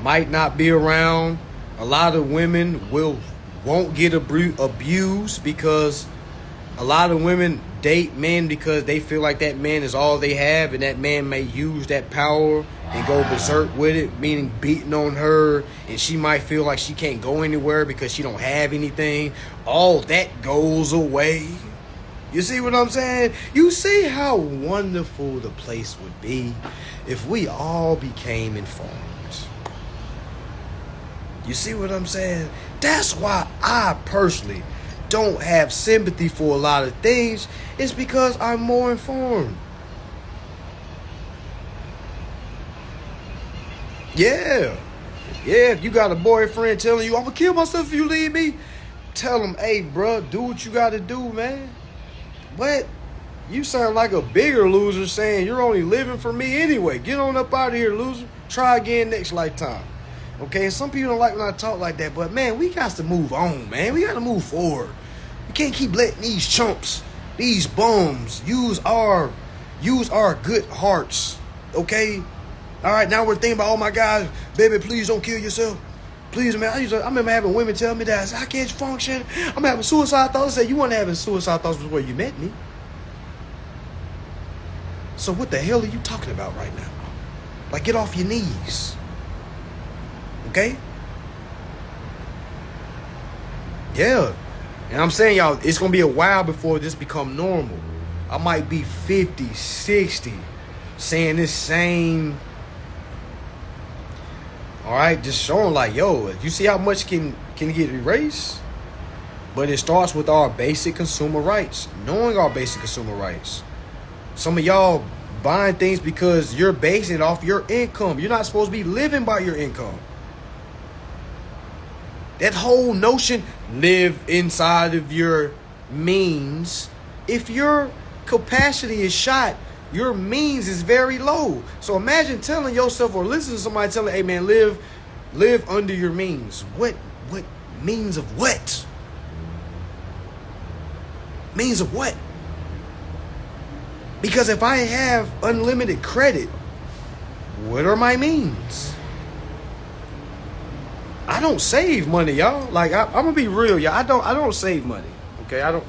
might not be around. A lot of women won't get abused because a lot of women date men because they feel like that man is all they have, and that man may use that power and go berserk with it, meaning beating on her, and she might feel like she can't go anywhere because she don't have anything. All that goes away. You see what I'm saying? You see how wonderful the place would be if we all became informed. You see what I'm saying? That's why I personally don't have sympathy for a lot of things. It's because I'm more informed. Yeah. Yeah, if you got a boyfriend telling you, I'm going to kill myself if you leave me, tell him, hey, bro, do what you got to do, man. But you sound like a bigger loser saying you're only living for me anyway. Get on up out of here, loser. Try again next lifetime. Okay, and some people don't like when I talk like that, but man, we got to move on, man. We got to move forward. We can't keep letting these chumps, these bums, use our good hearts. Okay? All right, now we're thinking about, oh my God, baby, please don't kill yourself. Please, man. I remember having women tell me that I said, I can't function. I'm having suicide thoughts. I said, you weren't having suicide thoughts before you met me. So what the hell are you talking about right now? Like, get off your knees. Okay? Yeah. And I'm saying, y'all, it's going to be a while before this become normal. I might be 50, 60, saying this same... All right, just showing like, yo, you see how much can get erased? But it starts with our basic consumer rights, knowing our basic consumer rights. Some of y'all buying things because you're basing it off your income. You're not supposed to be living by your income. That whole notion, live inside of your means. If your capacity is shot, your means is very low. So imagine telling yourself or listening to somebody telling, hey man, live under your means. What means of what? Means of what? Because if I have unlimited credit, what are my means? I don't save money, y'all. Like I'm gonna be real, y'all. I don't save money. Okay,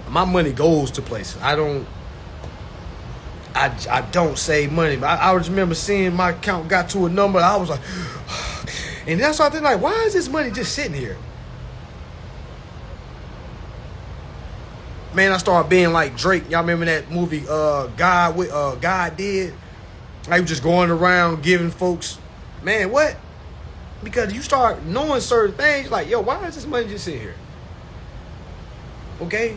my money goes to places. I don't save money. I just remember seeing my account got to a number. I was like, and that's why I think, like, why is this money just sitting here? Man, I started being like Drake. Y'all remember that movie God did? I was just going around giving folks, man, what? Because you start knowing certain things, like, yo, why is this money just sitting here? Okay?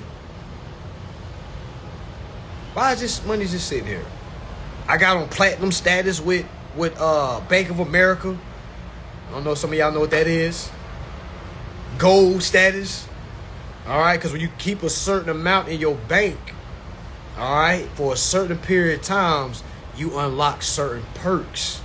Why is this money just sitting here? I got on platinum status with Bank of America. I don't know if some of y'all know what that is. Gold status. All right, because when you keep a certain amount in your bank, all right, for a certain period of times, you unlock certain perks.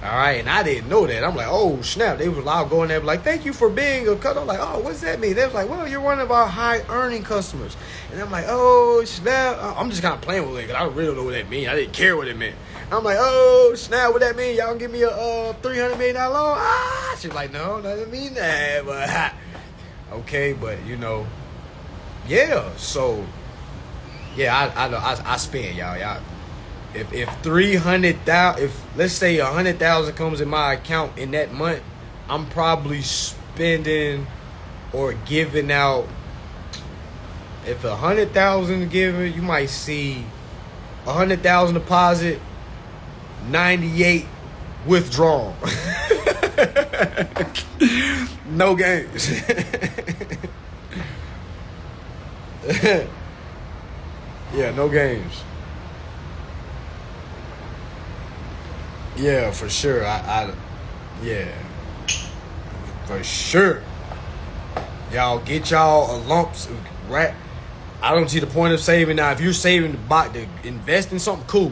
All right, and I didn't know that. I'm like, oh, snap. They was allowed going there, like, thank you for being a customer. I'm like, oh, what's that mean? They was like, well, you're one of our high-earning customers. And I'm like, oh, snap. I'm just kind of playing with it because I don't really know what that means. I didn't care what it meant. I'm like, oh, snap, what that mean? Y'all can give me a $300 million loan? She's like, no, doesn't mean that. But okay, but, you know, Yeah, so yeah, I spend, y'all. If 300,000, if let's say 100,000 comes in my account in that month, I'm probably spending or giving out. If 100,000 given, you might see 100,000 deposit, 98 withdrawn. No games. Yeah, no games. Yeah, for sure. Yeah, for sure. Y'all get y'all a lumps, right? I don't see the point of saving. Now, if you're saving to invest in something, cool.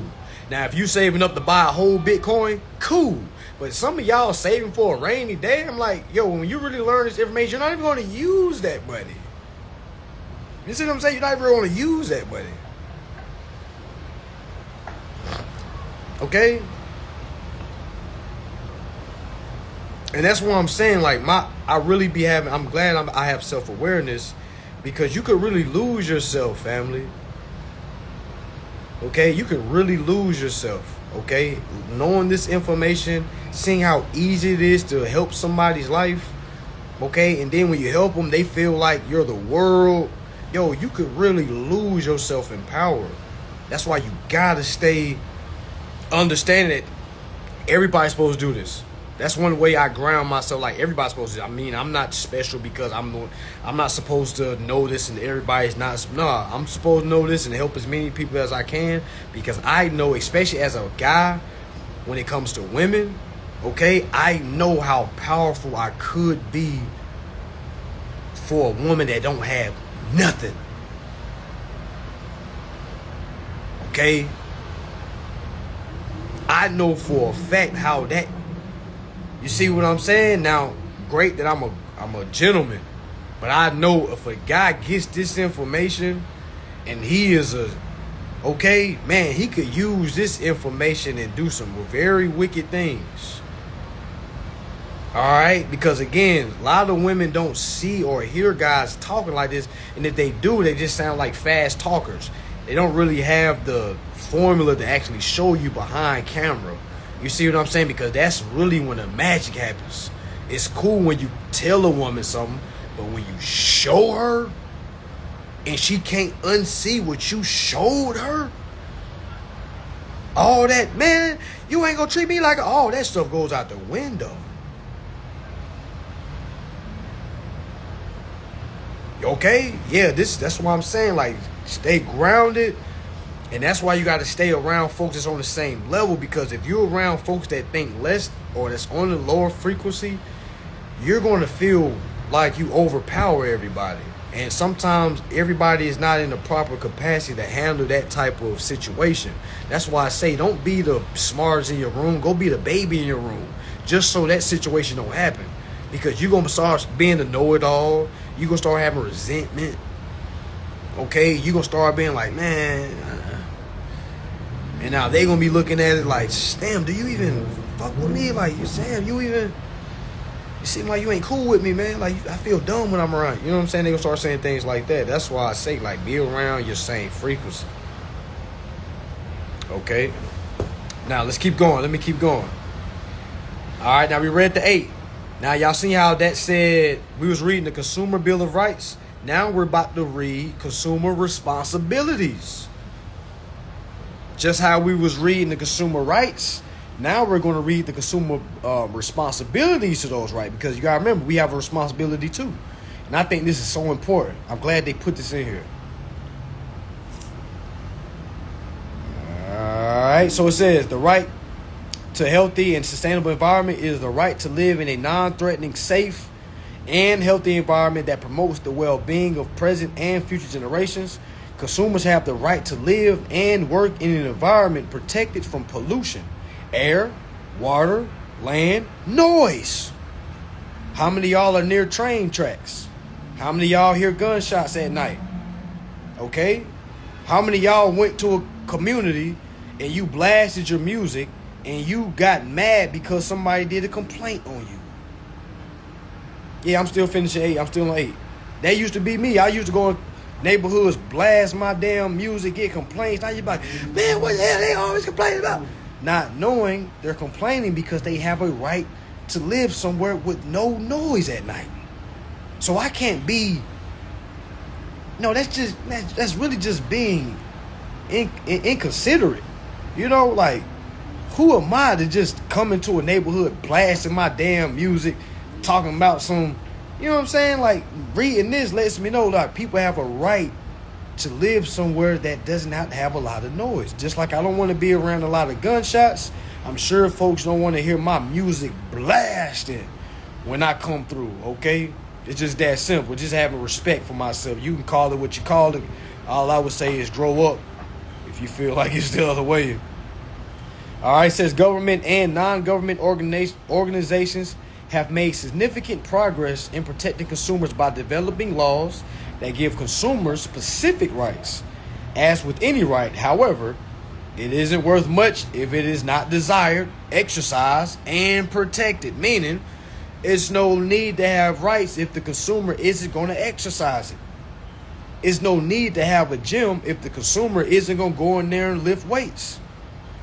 Now, if you're saving up to buy a whole Bitcoin, cool. But some of y'all saving for a rainy day, I'm like, yo, when you really learn this information, you're not even going to use that money. You see what I'm saying? You're not even going to use that money. Okay? And that's what I'm saying. Like, I really be having, I'm glad I have self-awareness, because you could really lose yourself, family. Okay? You could really lose yourself. Okay? Knowing this information, seeing how easy it is to help somebody's life. Okay? And then when you help them, they feel like you're the world. Yo, you could really lose yourself in power. That's why you gotta stay understanding that everybody's supposed to do this. That's one way I ground myself. Like, everybody's supposed to. I mean, I'm not special because I'm not supposed to know this and everybody's not. No, I'm supposed to know this and help as many people as I can, because I know, especially as a guy, when it comes to women, okay, I know how powerful I could be for a woman that don't have nothing. Okay? I know for a fact how that. You see what I'm saying? Now, great that I'm a gentleman, but I know if a guy gets this information and he is okay, man, he could use this information and do some very wicked things. All right? Because again, a lot of women don't see or hear guys talking like this, and if they do, they just sound like fast talkers. They don't really have the formula to actually show you behind camera. You see what I'm saying? Because that's really when the magic happens. It's cool when you tell a woman something, but when you show her and she can't unsee what you showed her, all that, man, you ain't gonna treat me like all that stuff goes out the window. Okay? Yeah, that's what I'm saying. Like, stay grounded. And that's why you got to stay around folks that's on the same level, because if you're around folks that think less or that's on the lower frequency, you're going to feel like you overpower everybody. And sometimes everybody is not in the proper capacity to handle that type of situation. That's why I say don't be the smartest in your room. Go be the baby in your room, just so that situation don't happen. Because you're going to start being the know-it-all. You're going to start having resentment. Okay? You're going to start being like, man... And now they gonna be looking at it like, damn, do you even fuck with me? Like, Sam, you seem like you ain't cool with me, man. Like, I feel dumb when I'm around. You know what I'm saying? They gonna start saying things like that. That's why I say, like, be around your same frequency. Okay? Now, let's keep going. Let me keep going. All right, now we read the 8. Now, y'all see how that said we was reading the Consumer Bill of Rights? Now we're about to read Consumer Responsibilities. Just how we was reading the consumer rights, now we're going to read the consumer responsibilities to those rights, because you got to remember, we have a responsibility too. And I think this is so important. I'm glad they put this in here. All right, so it says the right to healthy and sustainable environment is the right to live in a non-threatening, safe, and healthy environment that promotes the well-being of present and future generations. Consumers have the right to live and work in an environment protected from pollution, air, water, land, noise. How many of y'all are near train tracks? How many of y'all hear gunshots at night? Okay? How many of y'all went to a community and you blasted your music and you got mad because somebody did a complaint on you? Yeah, I'm still finishing 8. I'm still on 8. That used to be me. I used to go Neighborhoods blast my damn music, get complaints. Now you're like, man, what the hell they always complaining about? Not knowing they're complaining because they have a right to live somewhere with no noise at night. So I can't be. No, that's really just being inconsiderate. You know, like, who am I to just come into a neighborhood blasting my damn music, talking about some, you know what I'm saying? Like, reading this lets me know, like, people have a right to live somewhere that does not have a lot of noise. Just like I don't want to be around a lot of gunshots, I'm sure folks don't want to hear my music blasting when I come through, okay? It's just that simple. Just having respect for myself. You can call it what you call it. All I would say is grow up if you feel like it's the other way. All right, it says government and non-government organizations have made significant progress in protecting consumers by developing laws that give consumers specific rights. As with any right, however, it isn't worth much if it is not desired, exercised, and protected. Meaning, it's no need to have rights if the consumer isn't going to exercise it. It's no need to have a gym if the consumer isn't going to go in there and lift weights.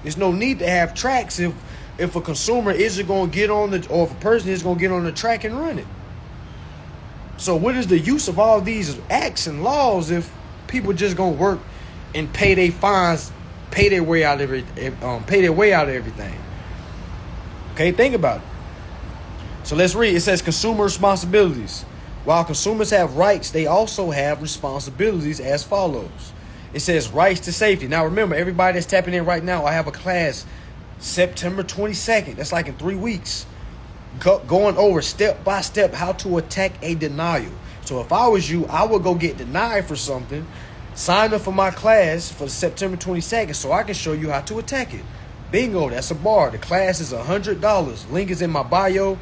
There's no need to have tracks if a consumer isn't going to get on or if a person is going to get on the track and run it. So what is the use of all these acts and laws if people just going to work and pay their fines, pay their way out of everything? Okay, think about it. So let's read. It says consumer responsibilities. While consumers have rights, they also have responsibilities as follows. It says rights to safety. Now remember, everybody that's tapping in right now, I have a class September 22nd. That's like in 3 weeks. Going over step by step how to attack a denial. So if I was you, I would go get denied for something, sign up for my class for September 22nd so I can show you how to attack it. Bingo, that's a bar. The class is $100. Link is in my bio.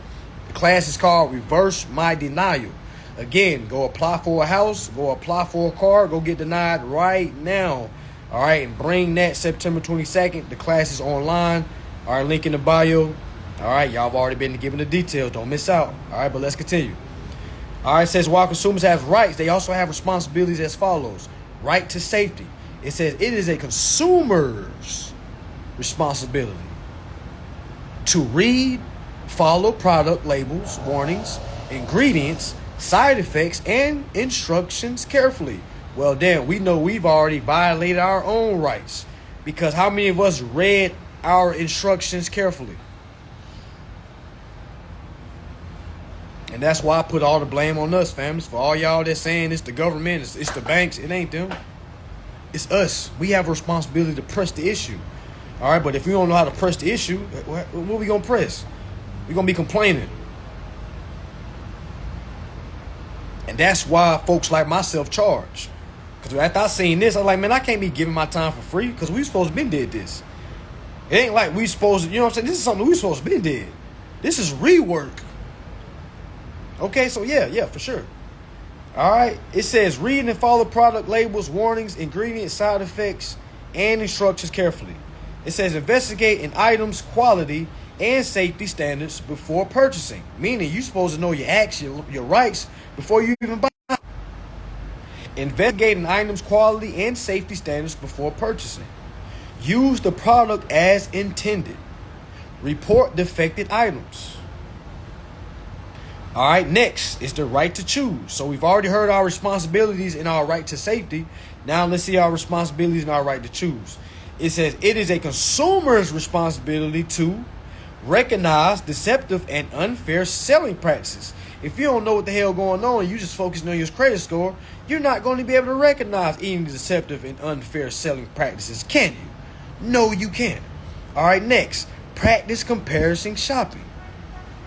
The class is called Reverse My Denial. Again, go apply for a house, go apply for a car, go get denied right now. All right, and bring that September 22nd. The class is online. All right, link in the bio. All right, y'all have already been given the details. Don't miss out. All right, but let's continue. All right, it says while consumers have rights, they also have responsibilities as follows. Right to safety. It says it is a consumer's responsibility to read, follow product labels, warnings, ingredients, side effects, and instructions carefully. Well, then, we know we've already violated our own rights because how many of us read our instructions carefully? And that's why I put all the blame on us, families. For all y'all that's saying it's the government, it's the banks, it ain't them. It's us. We have a responsibility to press the issue. All right, but if we don't know how to press the issue, what are we going to press? We're going to be complaining. And that's why folks like myself charge. Because after I seen this, I was like, man, I can't be giving my time for free because we supposed to been did this. It ain't like we supposed to, you know what I'm saying? This is something we supposed to been did. This is rework. Okay, so yeah, for sure. All right, it says read and follow product labels, warnings, ingredients, side effects, and instructions carefully. It says investigate an item's quality and safety standards before purchasing. Meaning you're supposed to know your acts, your rights before you even buy. Investigate an item's quality and safety standards before purchasing. Use the product as intended. Report defective items. All right, next is the right to choose. So we've already heard our responsibilities and our right to safety. Now let's see our responsibilities and our right to choose. It says it is a consumer's responsibility to recognize deceptive and unfair selling practices. If you don't know what the hell going on, you just focusing on your credit score, you're not going to be able to recognize any deceptive and unfair selling practices, can you? No, you can't. All right, next, practice comparison shopping.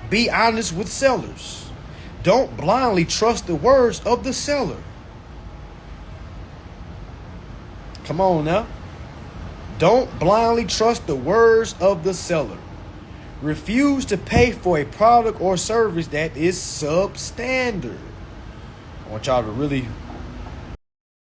Be honest with sellers. Don't blindly trust the words of the seller. Come on now. Don't blindly trust the words of the seller. Refuse to pay for a product or service that is substandard. I want y'all to really